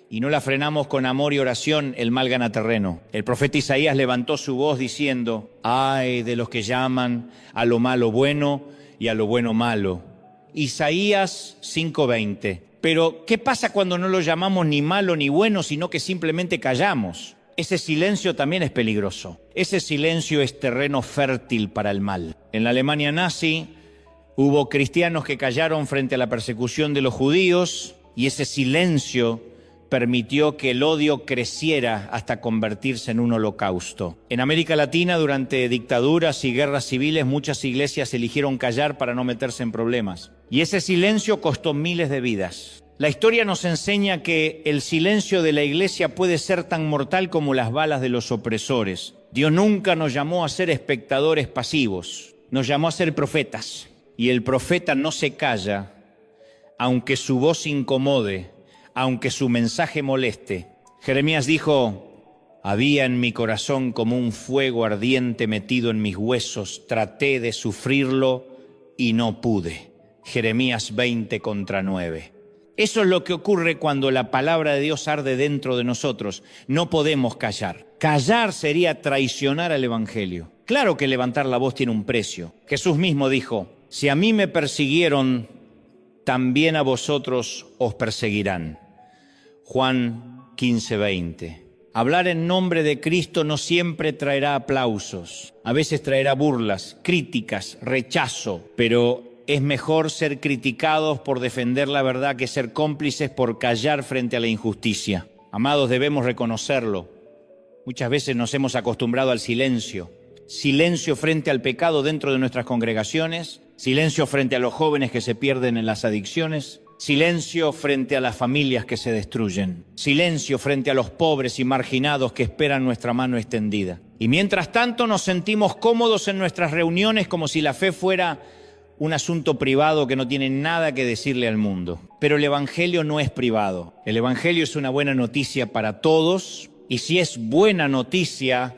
y no la frenamos con amor y oración, el mal gana terreno. El profeta Isaías levantó su voz diciendo: ay de los que llaman a lo malo bueno y a lo bueno malo. Isaías 5:20. Pero, ¿qué pasa cuando no lo llamamos ni malo ni bueno, sino que simplemente callamos? Ese silencio también es peligroso. Ese silencio es terreno fértil para el mal. En la Alemania nazi hubo cristianos que callaron frente a la persecución de los judíos y ese silencio permitió que el odio creciera hasta convertirse en un holocausto. En América Latina, durante dictaduras y guerras civiles, muchas iglesias eligieron callar para no meterse en problemas. Y ese silencio costó miles de vidas. La historia nos enseña que el silencio de la iglesia puede ser tan mortal como las balas de los opresores. Dios nunca nos llamó a ser espectadores pasivos, nos llamó a ser profetas. Y el profeta no se calla, aunque su voz incomode, aunque su mensaje moleste. Jeremías dijo: había en mi corazón como un fuego ardiente metido en mis huesos, traté de sufrirlo y no pude. Jeremías 20:9. Eso es lo que ocurre cuando la palabra de Dios arde dentro de nosotros. No podemos callar. Callar sería traicionar al Evangelio. Claro que levantar la voz tiene un precio. Jesús mismo dijo: si a mí me persiguieron, también a vosotros os perseguirán. Juan 15:20. Hablar en nombre de Cristo no siempre traerá aplausos. A veces traerá burlas, críticas, rechazo, pero es mejor ser criticados por defender la verdad que ser cómplices por callar frente a la injusticia. Amados, debemos reconocerlo. Muchas veces nos hemos acostumbrado al silencio. Silencio frente al pecado dentro de nuestras congregaciones, silencio frente a los jóvenes que se pierden en las adicciones, silencio frente a las familias que se destruyen, silencio frente a los pobres y marginados que esperan nuestra mano extendida. Y mientras tanto nos sentimos cómodos en nuestras reuniones como si la fe fuera un asunto privado que no tiene nada que decirle al mundo. Pero el Evangelio no es privado. El Evangelio es una buena noticia para todos, y si es buena noticia,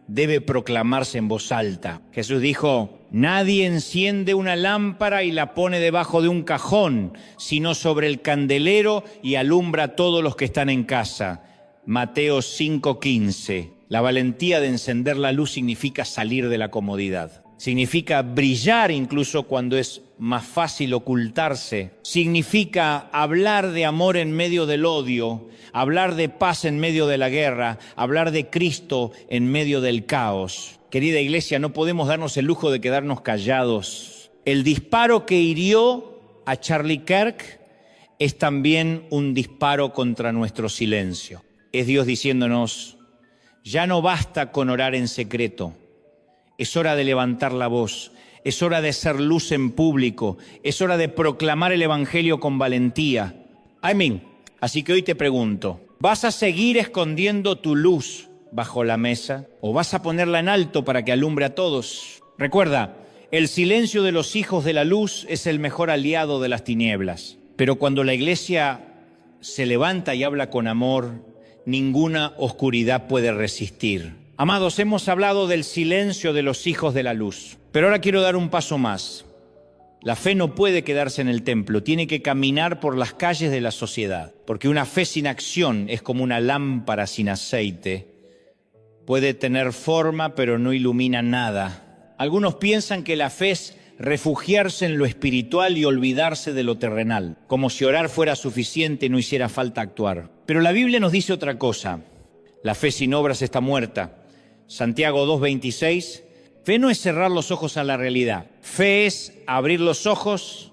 debe proclamarse en voz alta. Jesús dijo: nadie enciende una lámpara y la pone debajo de un cajón, sino sobre el candelero y alumbra a todos los que están en casa. Mateo 5:15. La valentía de encender la luz significa salir de la comodidad. Significa brillar incluso cuando es más fácil ocultarse. Significa hablar de amor en medio del odio, hablar de paz en medio de la guerra, hablar de Cristo en medio del caos. Querida iglesia, no podemos darnos el lujo de quedarnos callados. El disparo que hirió a Charlie Kirk es también un disparo contra nuestro silencio. Es Dios diciéndonos: ya no basta con orar en secreto. Es hora de levantar la voz, es hora de ser luz en público, es hora de proclamar el evangelio con valentía. Amén. Así que hoy te pregunto, ¿vas a seguir escondiendo tu luz bajo la mesa o vas a ponerla en alto para que alumbre a todos? Recuerda, el silencio de los hijos de la luz es el mejor aliado de las tinieblas. Pero cuando la iglesia se levanta y habla con amor, ninguna oscuridad puede resistir. Amados, hemos hablado del silencio de los hijos de la luz, pero ahora quiero dar un paso más. La fe no puede quedarse en el templo, tiene que caminar por las calles de la sociedad, porque una fe sin acción es como una lámpara sin aceite. Puede tener forma, pero no ilumina nada. Algunos piensan que la fe es refugiarse en lo espiritual y olvidarse de lo terrenal, como si orar fuera suficiente y no hiciera falta actuar. Pero la Biblia nos dice otra cosa: la fe sin obras está muerta. Santiago 2:26, fe no es cerrar los ojos a la realidad. Fe es abrir los ojos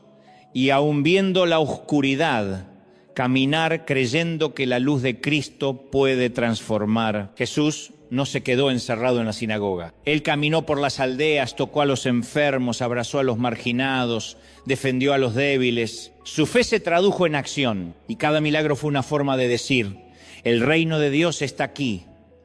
y, aun viendo la oscuridad, caminar creyendo que la luz de Cristo puede transformar. Jesús no se quedó encerrado en la sinagoga. Él caminó por las aldeas, tocó a los enfermos, abrazó a los marginados, defendió a los débiles. Su fe se tradujo en acción y cada milagro fue una forma de decir: el reino de Dios está aquí,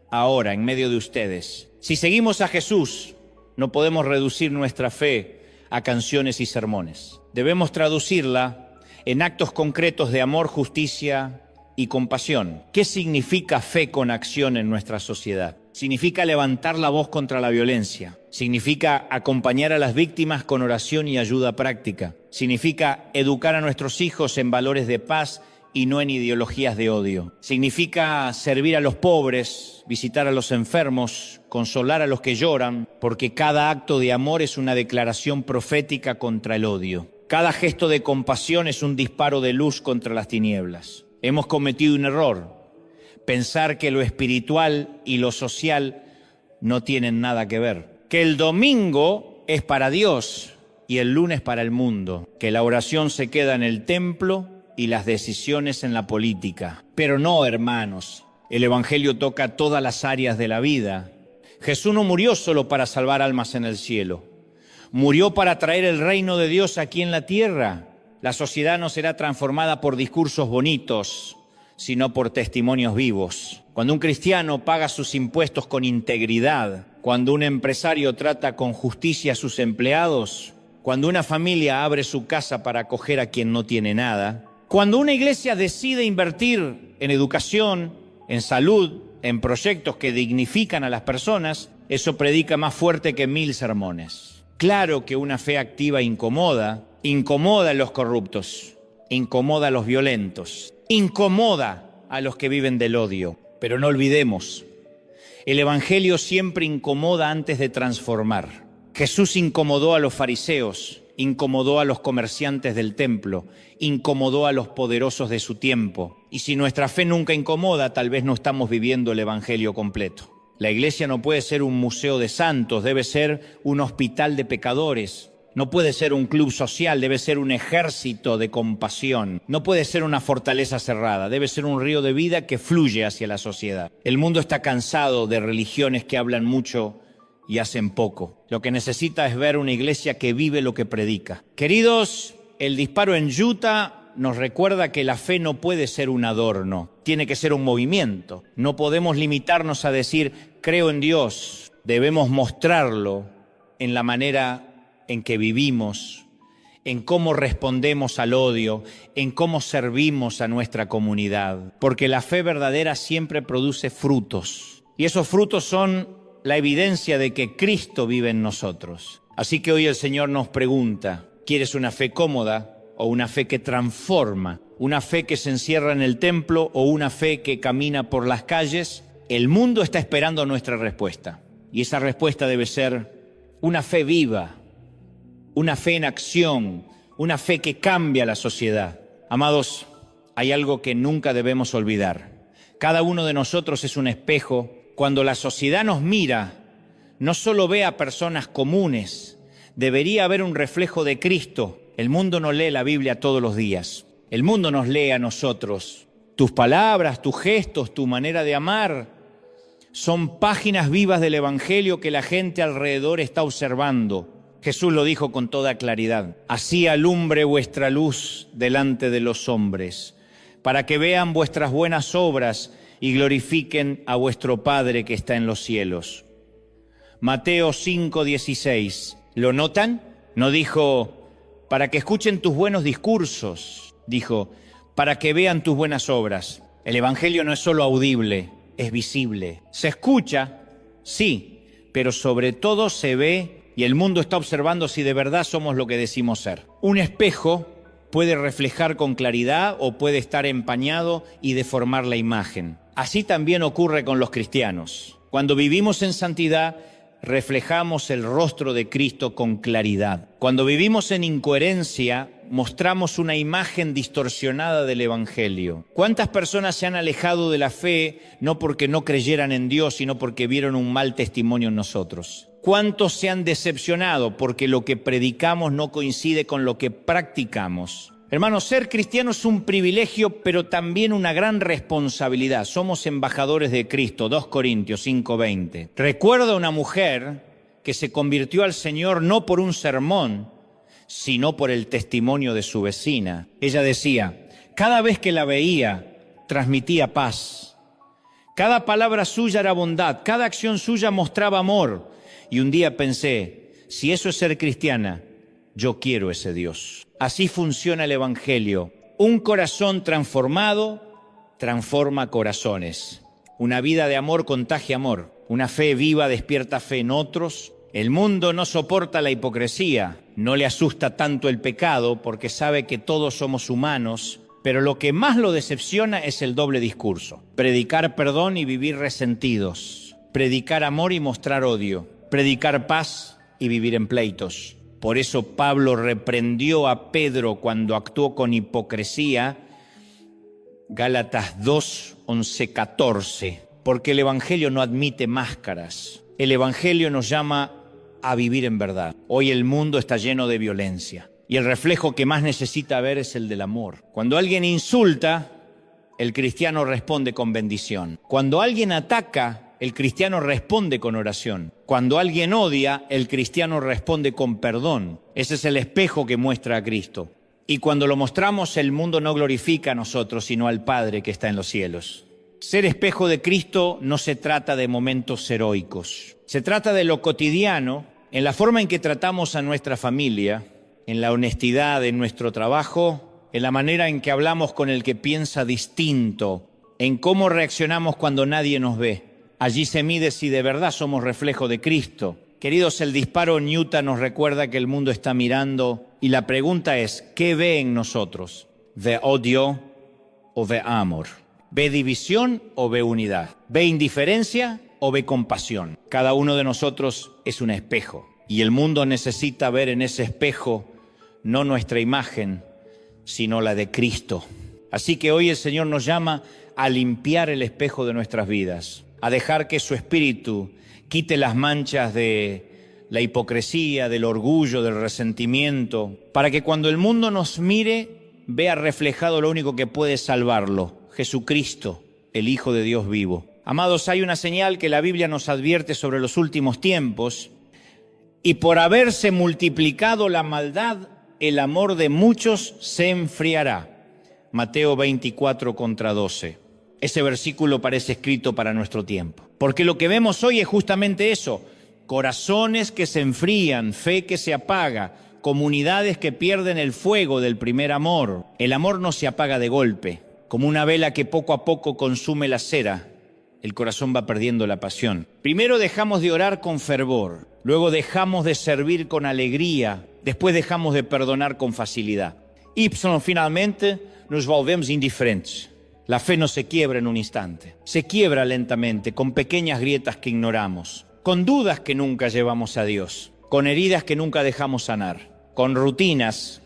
ahora, en medio de ustedes. Si seguimos a Jesús, no podemos reducir nuestra fe a canciones y sermones. Debemos traducirla en actos concretos de amor, justicia y compasión. ¿Qué significa fe con acción en nuestra sociedad? Significa levantar la voz contra la violencia. Significa acompañar a las víctimas con oración y ayuda práctica. Significa educar a nuestros hijos en valores de paz y no en ideologías de odio. Significa servir a los pobres, visitar a los enfermos, consolar a los que lloran, porque cada acto de amor es una declaración profética contra el odio. Cada gesto de compasión es un disparo de luz contra las tinieblas. Hemos cometido un error: pensar que lo espiritual y lo social no tienen nada que ver. Que el domingo es para Dios y el lunes para el mundo. Que la oración se queda en el templo y las decisiones en la política. Pero no, hermanos, el evangelio toca todas las áreas de la vida. Jesús no murió solo para salvar almas en el cielo. Murió para traer el reino de Dios aquí en la tierra. La sociedad no será transformada por discursos bonitos, sino por testimonios vivos. Cuando un cristiano paga sus impuestos con integridad, cuando un empresario trata con justicia a sus empleados, cuando una familia abre su casa para acoger a quien no tiene nada, cuando una iglesia decide invertir en educación, en salud, en proyectos que dignifican a las personas, eso predica más fuerte que 1000 sermones. Claro que una fe activa incomoda a los corruptos, incomoda a los violentos, incomoda a los que viven del odio. Pero no olvidemos, el evangelio siempre incomoda antes de transformar. Jesús incomodó a los fariseos, incomodó a los comerciantes del templo, incomodó a los poderosos de su tiempo. Y si nuestra fe nunca incomoda, tal vez no estamos viviendo el evangelio completo. La iglesia no puede ser un museo de santos, debe ser un hospital de pecadores. No puede ser un club social, debe ser un ejército de compasión. No puede ser una fortaleza cerrada, debe ser un río de vida que fluye hacia la sociedad. El mundo está cansado de religiones que hablan mucho y hacen poco. Lo que necesita es ver una iglesia que vive lo que predica. Queridos, el disparo en Utah nos recuerda que la fe no puede ser un adorno, tiene que ser un movimiento. No podemos limitarnos a decir, creo en Dios. Debemos mostrarlo en la manera en que vivimos, en cómo respondemos al odio, en cómo servimos a nuestra comunidad. Porque la fe verdadera siempre produce frutos. Y esos frutos son la evidencia de que Cristo vive en nosotros. Así que hoy el Señor nos pregunta, ¿quieres una fe cómoda o una fe que transforma? ¿Una fe que se encierra en el templo o una fe que camina por las calles? El mundo está esperando nuestra respuesta. Y esa respuesta debe ser una fe viva, una fe en acción, una fe que cambia la sociedad. Amados, hay algo que nunca debemos olvidar. Cada uno de nosotros es un espejo. Cuando la sociedad nos mira, no solo ve a personas comunes, debería haber un reflejo de Cristo. El mundo no lee la Biblia todos los días. El mundo nos lee a nosotros. Tus palabras, tus gestos, tu manera de amar son páginas vivas del Evangelio que la gente alrededor está observando. Jesús lo dijo con toda claridad. Así alumbre vuestra luz delante de los hombres, para que vean vuestras buenas obras y glorifiquen a vuestro Padre que está en los cielos. Mateo 5:16. ¿Lo notan? No dijo, para que escuchen tus buenos discursos. Dijo, para que vean tus buenas obras. El Evangelio no es solo audible, es visible. Se escucha, sí, pero sobre todo se ve y el mundo está observando si de verdad somos lo que decimos ser. Un espejo puede reflejar con claridad o puede estar empañado y deformar la imagen. Así también ocurre con los cristianos. Cuando vivimos en santidad, reflejamos el rostro de Cristo con claridad. Cuando vivimos en incoherencia, mostramos una imagen distorsionada del Evangelio. ¿Cuántas personas se han alejado de la fe no porque no creyeran en Dios, sino porque vieron un mal testimonio en nosotros? ¿Cuántos se han decepcionado porque lo que predicamos no coincide con lo que practicamos? Hermanos, ser cristiano es un privilegio, pero también una gran responsabilidad. Somos embajadores de Cristo, 2 Corintios 5:20. Recuerdo a una mujer que se convirtió al Señor no por un sermón, sino por el testimonio de su vecina. Ella decía, cada vez que la veía, transmitía paz. Cada palabra suya era bondad, cada acción suya mostraba amor. Y un día pensé, si eso es ser cristiana, yo quiero ese Dios. Así funciona el Evangelio. Un corazón transformado transforma corazones. Una vida de amor contagia amor. Una fe viva despierta fe en otros. El mundo no soporta la hipocresía. No le asusta tanto el pecado porque sabe que todos somos humanos. Pero lo que más lo decepciona es el doble discurso. Predicar perdón y vivir resentidos. Predicar amor y mostrar odio. Predicar paz y vivir en pleitos. Por eso Pablo reprendió a Pedro cuando actuó con hipocresía, Gálatas 2, 11, 14, porque el Evangelio no admite máscaras. El Evangelio nos llama a vivir en verdad. Hoy el mundo está lleno de violencia y el reflejo que más necesita ver es el del amor. Cuando alguien insulta, el cristiano responde con bendición. Cuando alguien ataca, el cristiano responde con oración. Cuando alguien odia, el cristiano responde con perdón. Ese es el espejo que muestra a Cristo. Y cuando lo mostramos, el mundo no glorifica a nosotros, sino al Padre que está en los cielos. Ser espejo de Cristo no se trata de momentos heroicos. Se trata de lo cotidiano, en la forma en que tratamos a nuestra familia, en la honestidad en nuestro trabajo, en la manera en que hablamos con el que piensa distinto, en cómo reaccionamos cuando nadie nos ve. Allí se mide si de verdad somos reflejo de Cristo. Queridos, el disparo Newton nos recuerda que el mundo está mirando y la pregunta es, ¿qué ve en nosotros? ¿Ve odio o ve amor? ¿Ve división o ve unidad? ¿Ve indiferencia o ve compasión? Cada uno de nosotros es un espejo y el mundo necesita ver en ese espejo no nuestra imagen, sino la de Cristo. Así que hoy el Señor nos llama a limpiar el espejo de nuestras vidas, a dejar que su Espíritu quite las manchas de la hipocresía, del orgullo, del resentimiento, para que cuando el mundo nos mire, vea reflejado lo único que puede salvarlo, Jesucristo, el Hijo de Dios vivo. Amados, hay una señal que la Biblia nos advierte sobre los últimos tiempos, y por haberse multiplicado la maldad, el amor de muchos se enfriará. Mateo 24:12. Ese versículo parece escrito para nuestro tiempo. Porque lo que vemos hoy es justamente eso. Corazones que se enfrían, fe que se apaga, comunidades que pierden el fuego del primer amor. El amor no se apaga de golpe, como una vela que poco a poco consume la cera. el corazón va perdiendo la pasión. Primero dejamos de orar con fervor, luego dejamos de servir con alegría, después dejamos de perdonar con facilidad. Y finalmente nos volvemos indiferentes. La fe no se quiebra en un instante, se quiebra lentamente, con pequeñas grietas que ignoramos, con dudas que nunca llevamos a Dios, con heridas que nunca dejamos sanar, con rutinas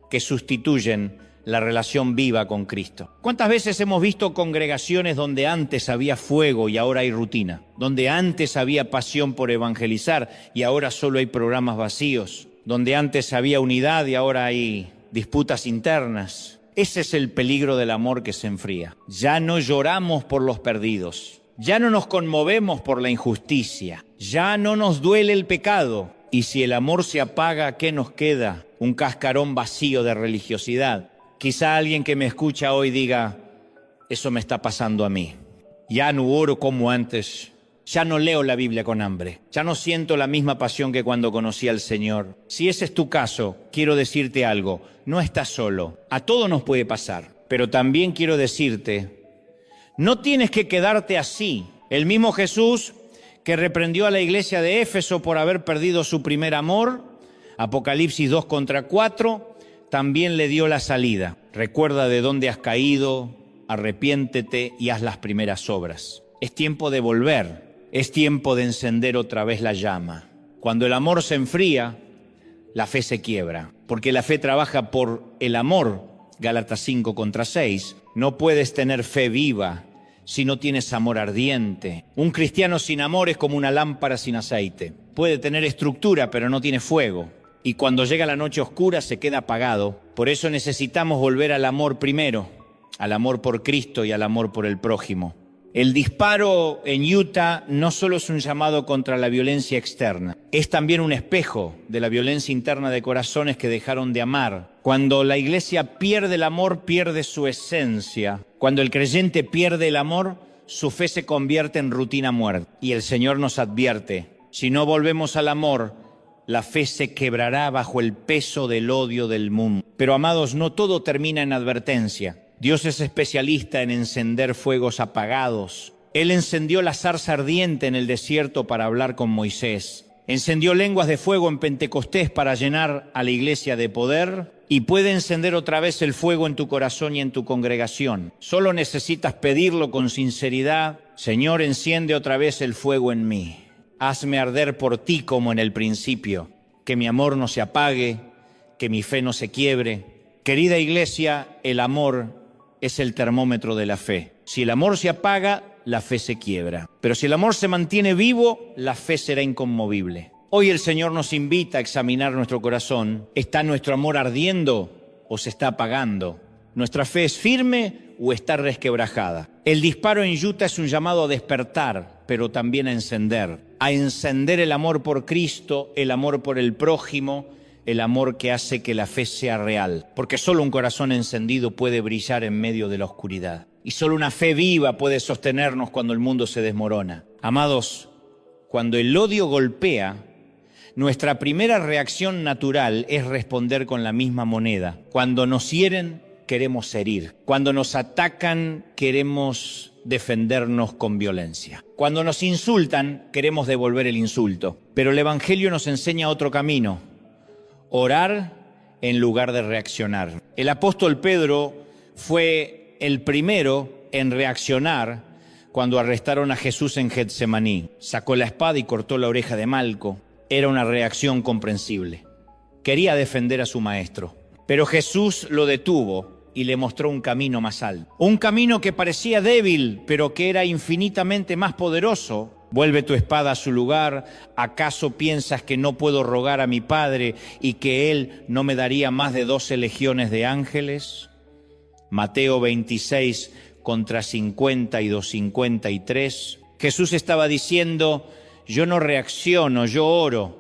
que sustituyen la relación viva con Cristo. ¿Cuántas veces hemos visto congregaciones donde antes había fuego y ahora hay rutina? Donde antes había pasión por evangelizar y ahora solo hay programas vacíos. Donde antes había unidad y ahora hay disputas internas. Ese es el peligro del amor que se enfría. Ya no lloramos por los perdidos. Ya no nos conmovemos por la injusticia. Ya no nos duele el pecado. Y si el amor se apaga, ¿qué nos queda? Un cascarón vacío de religiosidad. Quizá alguien que me escucha hoy diga, eso me está pasando a mí. Ya no oro como antes. Ya no leo la Biblia con hambre. Ya no siento la misma pasión que cuando conocí al Señor. Si ese es tu caso, quiero decirte algo. No estás solo. A todos nos puede pasar. Pero también quiero decirte, no tienes que quedarte así. El mismo Jesús que reprendió a la iglesia de Éfeso por haber perdido su primer amor, Apocalipsis 2:4, también le dio la salida. Recuerda de dónde has caído, arrepiéntete y haz las primeras obras. Es tiempo de volver, es tiempo de encender otra vez la llama. Cuando el amor se enfría, la fe se quiebra, porque la fe trabaja por el amor. Gálatas 5:6. No puedes tener fe viva si no tienes amor ardiente. Un cristiano sin amor es como una lámpara sin aceite. Puede tener estructura, pero no tiene fuego. Y cuando llega la noche oscura se queda apagado. Por eso necesitamos volver al amor primero, al amor por Cristo y al amor por el prójimo. El disparo en Utah no solo es un llamado contra la violencia externa, es también un espejo de la violencia interna de corazones que dejaron de amar. Cuando la iglesia pierde el amor, pierde su esencia. Cuando el creyente pierde el amor, su fe se convierte en rutina muerta. Y el Señor nos advierte, si no volvemos al amor, la fe se quebrará bajo el peso del odio del mundo. Pero amados, no todo termina en advertencia. Dios es especialista en encender fuegos apagados. Él encendió la zarza ardiente en el desierto para hablar con Moisés. Encendió lenguas de fuego en Pentecostés para llenar a la iglesia de poder y puede encender otra vez el fuego en tu corazón y en tu congregación. Solo necesitas pedirlo con sinceridad. Señor, enciende otra vez el fuego en mí. Hazme arder por ti como en el principio. Que mi amor no se apague, que mi fe no se quiebre. Querida iglesia, el amor es el termómetro de la fe. Si el amor se apaga, la fe se quiebra. Pero si el amor se mantiene vivo, la fe será inconmovible. Hoy el Señor nos invita a examinar nuestro corazón. ¿Está nuestro amor ardiendo o se está apagando? ¿Nuestra fe es firme o está resquebrajada? El disparo en Utah es un llamado a despertar, pero también a encender. A encender el amor por Cristo, el amor por el prójimo, el amor que hace que la fe sea real, porque solo un corazón encendido puede brillar en medio de la oscuridad. Y solo una fe viva puede sostenernos cuando el mundo se desmorona. Amados, cuando el odio golpea, nuestra primera reacción natural es responder con la misma moneda. Cuando nos hieren, queremos herir. Cuando nos atacan, queremos defendernos con violencia. Cuando nos insultan, queremos devolver el insulto. Pero el Evangelio nos enseña otro camino. Orar en lugar de reaccionar. El apóstol Pedro fue el primero en reaccionar cuando arrestaron a Jesús en Getsemaní. Sacó la espada y cortó la oreja de Malco. Era una reacción comprensible. Quería defender a su maestro. Pero Jesús lo detuvo y le mostró un camino más alto. Un camino que parecía débil, pero que era infinitamente más poderoso. Vuelve tu espada a su lugar. ¿Acaso piensas que no puedo rogar a mi Padre y que Él no me daría más de 12 legiones de ángeles? Mateo 26 contra 52, 53. Jesús estaba diciendo, yo no reacciono, yo oro.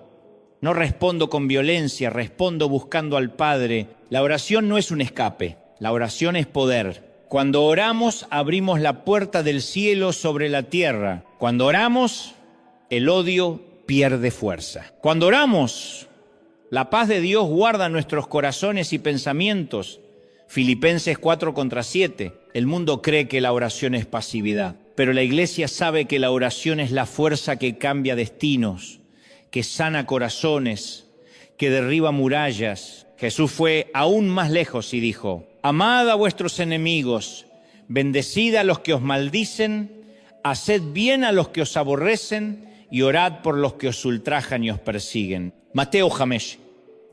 No respondo con violencia, respondo buscando al Padre. La oración no es un escape, la oración es poder. Cuando oramos, abrimos la puerta del cielo sobre la tierra. Cuando oramos, el odio pierde fuerza. Cuando oramos, la paz de Dios guarda nuestros corazones y pensamientos. Filipenses 4 contra 7. El mundo cree que la oración es pasividad. pero la iglesia sabe que la oración es la fuerza que cambia destinos, que sana corazones, que derriba murallas. Jesús fue aún más lejos y dijo: amad a vuestros enemigos, bendecid a los que os maldicen, haced bien a los que os aborrecen y orad por los que os ultrajan y os persiguen. Mateo 5,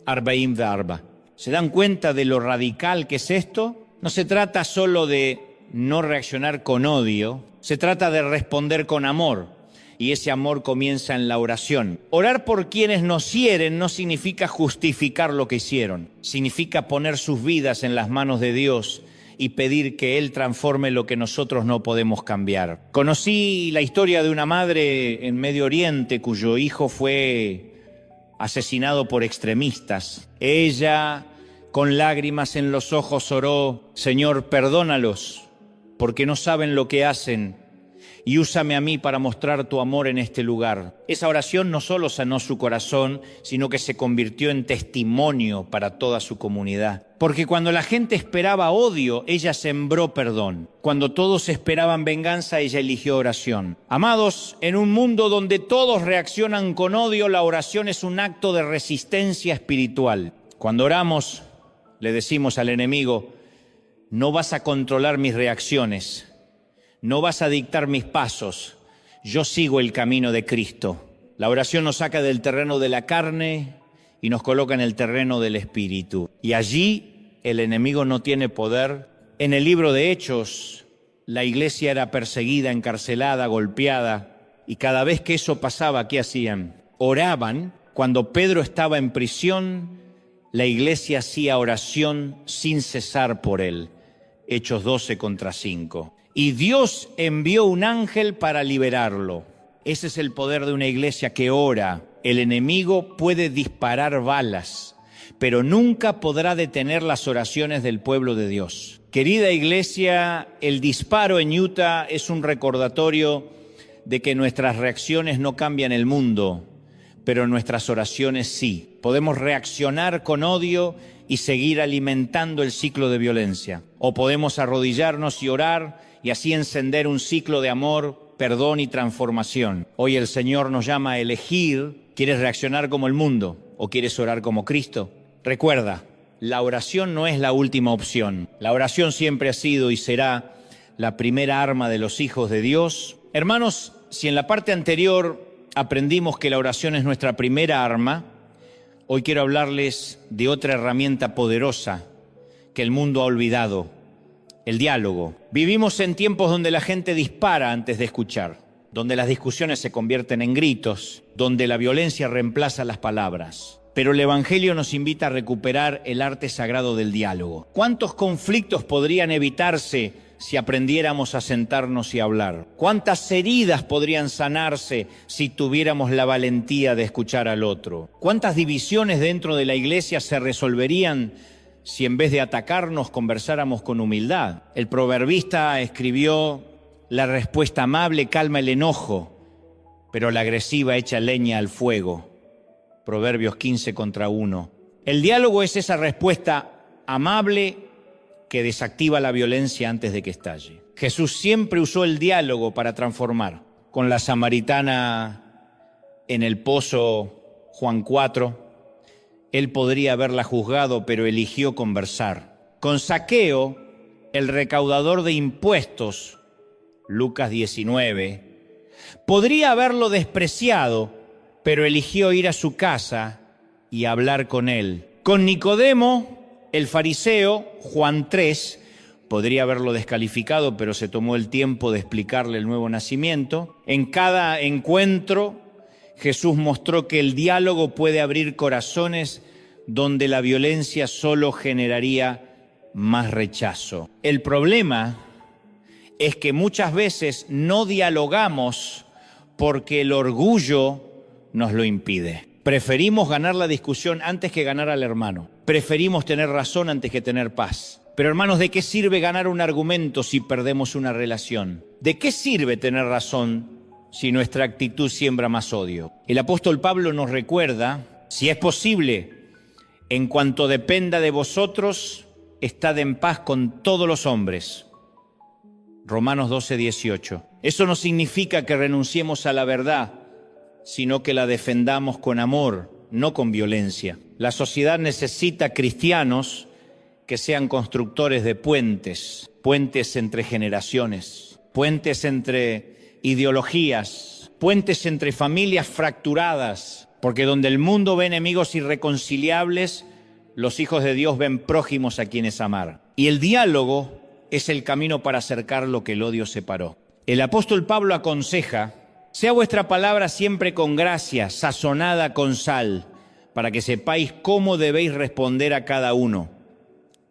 44. ¿Se dan cuenta de lo radical que es esto? No se trata solo de no reaccionar con odio, se trata de responder con amor. Y ese amor comienza en la oración. Orar por quienes nos hieren no significa justificar lo que hicieron. Significa poner sus vidas en las manos de Dios y pedir que Él transforme lo que nosotros no podemos cambiar. Conocí la historia de una madre en Medio Oriente cuyo hijo fue asesinado por extremistas. Ella, con lágrimas en los ojos, oró: Señor, perdónalos, porque no saben lo que hacen, y úsame a mí para mostrar tu amor en este lugar. Esa oración no solo sanó su corazón, sino que se convirtió en testimonio para toda su comunidad. Porque cuando la gente esperaba odio, ella sembró perdón. Cuando todos esperaban venganza, ella eligió oración. Amados, en un mundo donde todos reaccionan con odio, la oración es un acto de resistencia espiritual. Cuando oramos, le decimos al enemigo: no vas a controlar mis reacciones, no vas a dictar mis pasos, yo sigo el camino de Cristo. La oración nos saca del terreno de la carne y nos coloca en el terreno del espíritu. Y allí el enemigo no tiene poder. En el libro de Hechos, la iglesia era perseguida, encarcelada, golpeada. Y cada vez que eso pasaba, ¿qué hacían? Oraban. Cuando Pedro estaba en prisión, la iglesia hacía oración sin cesar por él. Hechos 12:5. Y Dios envió un ángel para liberarlo. Ese es el poder de una iglesia que ora. El enemigo puede disparar balas, pero nunca podrá detener las oraciones del pueblo de Dios. Querida iglesia, el disparo en Utah es un recordatorio de que nuestras reacciones no cambian el mundo, pero nuestras oraciones sí. Podemos reaccionar con odio y seguir alimentando el ciclo de violencia. O podemos arrodillarnos y orar y así encender un ciclo de amor, perdón y transformación. Hoy el Señor nos llama a elegir: ¿quieres reaccionar como el mundo o quieres orar como Cristo? Recuerda, la oración no es la última opción. La oración siempre ha sido y será la primera arma de los hijos de Dios. Hermanos, si en la parte anterior aprendimos que la oración es nuestra primera arma, hoy quiero hablarles de otra herramienta poderosa que el mundo ha olvidado: el diálogo. Vivimos en tiempos donde la gente dispara antes de escuchar, donde las discusiones se convierten en gritos, donde la violencia reemplaza las palabras. Pero el Evangelio nos invita a recuperar el arte sagrado del diálogo. ¿Cuántos conflictos podrían evitarse si aprendiéramos a sentarnos y hablar? ¿Cuántas heridas podrían sanarse si tuviéramos la valentía de escuchar al otro? ¿Cuántas divisiones dentro de la iglesia se resolverían si en vez de atacarnos conversáramos con humildad? El proverbista escribió: la respuesta amable calma el enojo, pero la agresiva echa leña al fuego. Proverbios 15:1. El diálogo es esa respuesta amable que desactiva la violencia antes de que estalle. Jesús siempre usó el diálogo para transformar. Con la samaritana en el pozo, Juan 4, Él podría haberla juzgado, pero eligió conversar. Con Zaqueo, el recaudador de impuestos, Lucas 19, podría haberlo despreciado, pero eligió ir a su casa y hablar con él. Con Nicodemo, el fariseo, Juan 3, podría haberlo descalificado, pero se tomó el tiempo de explicarle el nuevo nacimiento. En cada encuentro, Jesús mostró que el diálogo puede abrir corazones donde la violencia solo generaría más rechazo. El problema es que muchas veces no dialogamos porque el orgullo nos lo impide. Preferimos ganar la discusión antes que ganar al hermano. Preferimos tener razón antes que tener paz. Pero hermanos, ¿de qué sirve ganar un argumento si perdemos una relación? ¿De qué sirve tener razón si nuestra actitud siembra más odio? El apóstol Pablo nos recuerda: si es posible, en cuanto dependa de vosotros, estad en paz con todos los hombres. Romanos 12:18. Eso no significa que renunciemos a la verdad, sino que la defendamos con amor, no con violencia. La sociedad necesita cristianos que sean constructores de puentes, puentes entre generaciones, puentes entre ideologías, puentes entre familias fracturadas, porque donde el mundo ve enemigos irreconciliables, los hijos de Dios ven prójimos a quienes amar. Y el diálogo es el camino para acercar lo que el odio separó. El apóstol Pablo aconseja: sea vuestra palabra siempre con gracia, sazonada con sal, para que sepáis cómo debéis responder a cada uno.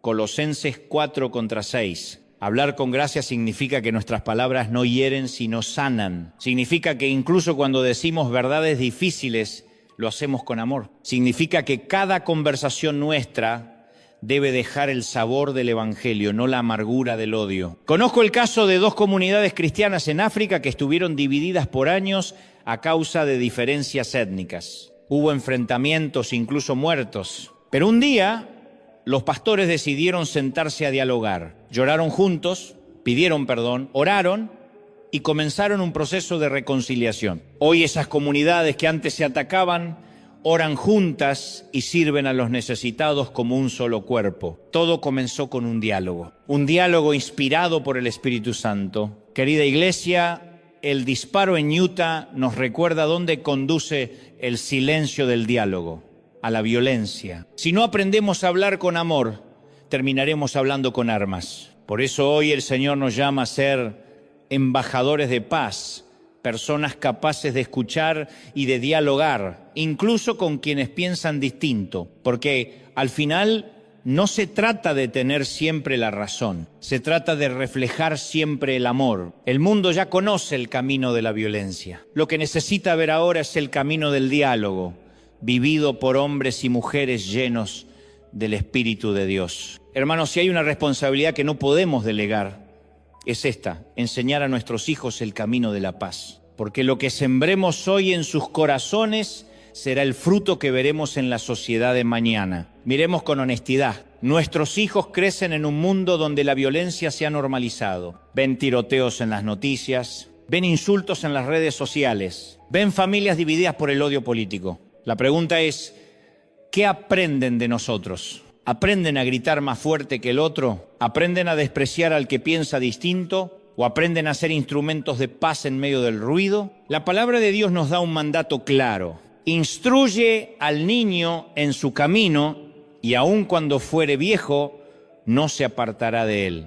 Colosenses 4:6. Hablar con gracia significa que nuestras palabras no hieren, sino sanan. Significa que incluso cuando decimos verdades difíciles, lo hacemos con amor. Significa que cada conversación nuestra debe dejar el sabor del evangelio, no la amargura del odio. Conozco el caso de 2 comunidades cristianas en África que estuvieron divididas por años a causa de diferencias étnicas. Hubo enfrentamientos, incluso muertos. Pero un día los pastores decidieron sentarse a dialogar. Lloraron juntos, pidieron perdón, oraron y comenzaron un proceso de reconciliación. Hoy esas comunidades que antes se atacaban oran juntas y sirven a los necesitados como un solo cuerpo. Todo comenzó con un diálogo inspirado por el Espíritu Santo. Querida iglesia, el disparo en Utah nos recuerda dónde conduce el silencio del diálogo: a la violencia. Si no aprendemos a hablar con amor, terminaremos hablando con armas. Por eso hoy el Señor nos llama a ser embajadores de paz, personas capaces de escuchar y de dialogar, incluso con quienes piensan distinto, porque al final no se trata de tener siempre la razón, se trata de reflejar siempre el amor. El mundo ya conoce el camino de la violencia. Lo que necesita ver ahora es el camino del diálogo, vivido por hombres y mujeres llenos del Espíritu de Dios. Hermanos, si hay una responsabilidad que no podemos delegar, es esta: enseñar a nuestros hijos el camino de la paz. Porque lo que sembremos hoy en sus corazones será el fruto que veremos en la sociedad de mañana. Miremos con honestidad. Nuestros hijos crecen en un mundo donde la violencia se ha normalizado. Ven tiroteos en las noticias, ven insultos en las redes sociales, ven familias divididas por el odio político. La pregunta es: ¿qué aprenden de nosotros? ¿Aprenden a gritar más fuerte que el otro? ¿Aprenden a despreciar al que piensa distinto? ¿O aprenden a ser instrumentos de paz en medio del ruido? La palabra de Dios nos da un mandato claro: instruye al niño en su camino, y aun cuando fuere viejo, no se apartará de él.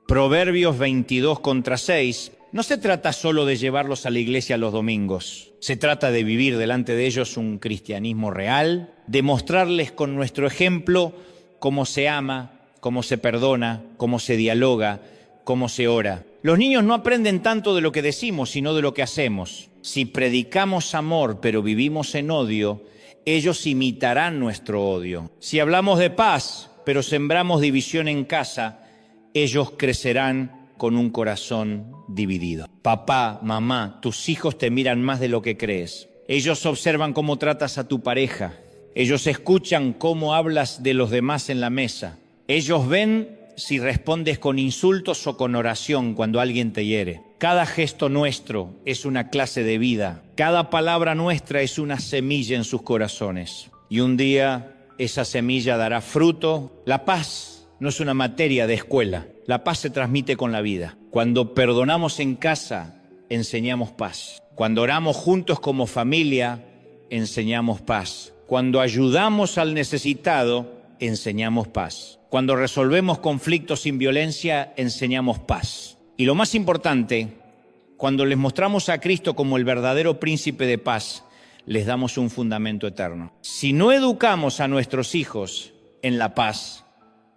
Proverbios 22:6. No se trata solo de llevarlos a la iglesia los domingos. Se trata de vivir delante de ellos un cristianismo real, de mostrarles con nuestro ejemplo cómo se ama, cómo se perdona, cómo se dialoga, cómo se ora. Los niños no aprenden tanto de lo que decimos, sino de lo que hacemos. Si predicamos amor, pero vivimos en odio, ellos imitarán nuestro odio. Si hablamos de paz, pero sembramos división en casa, ellos crecerán con un corazón dividido. Papá, mamá, tus hijos te miran más de lo que crees. Ellos observan cómo tratas a tu pareja. Ellos escuchan cómo hablas de los demás en la mesa. Ellos ven si respondes con insultos o con oración cuando alguien te hiere. Cada gesto nuestro es una clase de vida. Cada palabra nuestra es una semilla en sus corazones. Y un día esa semilla dará fruto. La paz no es una materia de escuela. La paz se transmite con la vida. Cuando perdonamos en casa, enseñamos paz. Cuando oramos juntos como familia, enseñamos paz. Cuando ayudamos al necesitado, enseñamos paz. Cuando resolvemos conflictos sin violencia, enseñamos paz. Y lo más importante, cuando les mostramos a Cristo como el verdadero príncipe de paz, les damos un fundamento eterno. Si no educamos a nuestros hijos en la paz,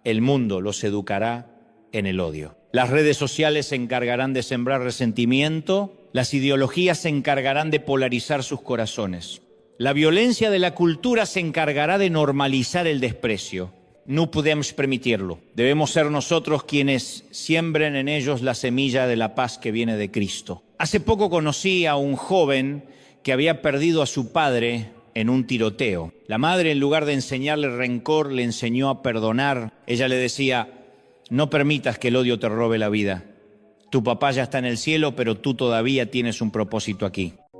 el mundo los educará en el odio. Las redes sociales se encargarán de sembrar resentimiento, las ideologías se encargarán de polarizar sus corazones. La violencia de la cultura se encargará de normalizar el desprecio. No podemos permitirlo. Debemos ser nosotros quienes siembren en ellos la semilla de la paz que viene de Cristo. Hace poco conocí a un joven que había perdido a su padre en un tiroteo. La madre, en lugar de enseñarle rencor, le enseñó a perdonar. Ella le decía: no permitas que el odio te robe la vida. Tu papá ya está en el cielo, pero tú todavía tienes un propósito aquí.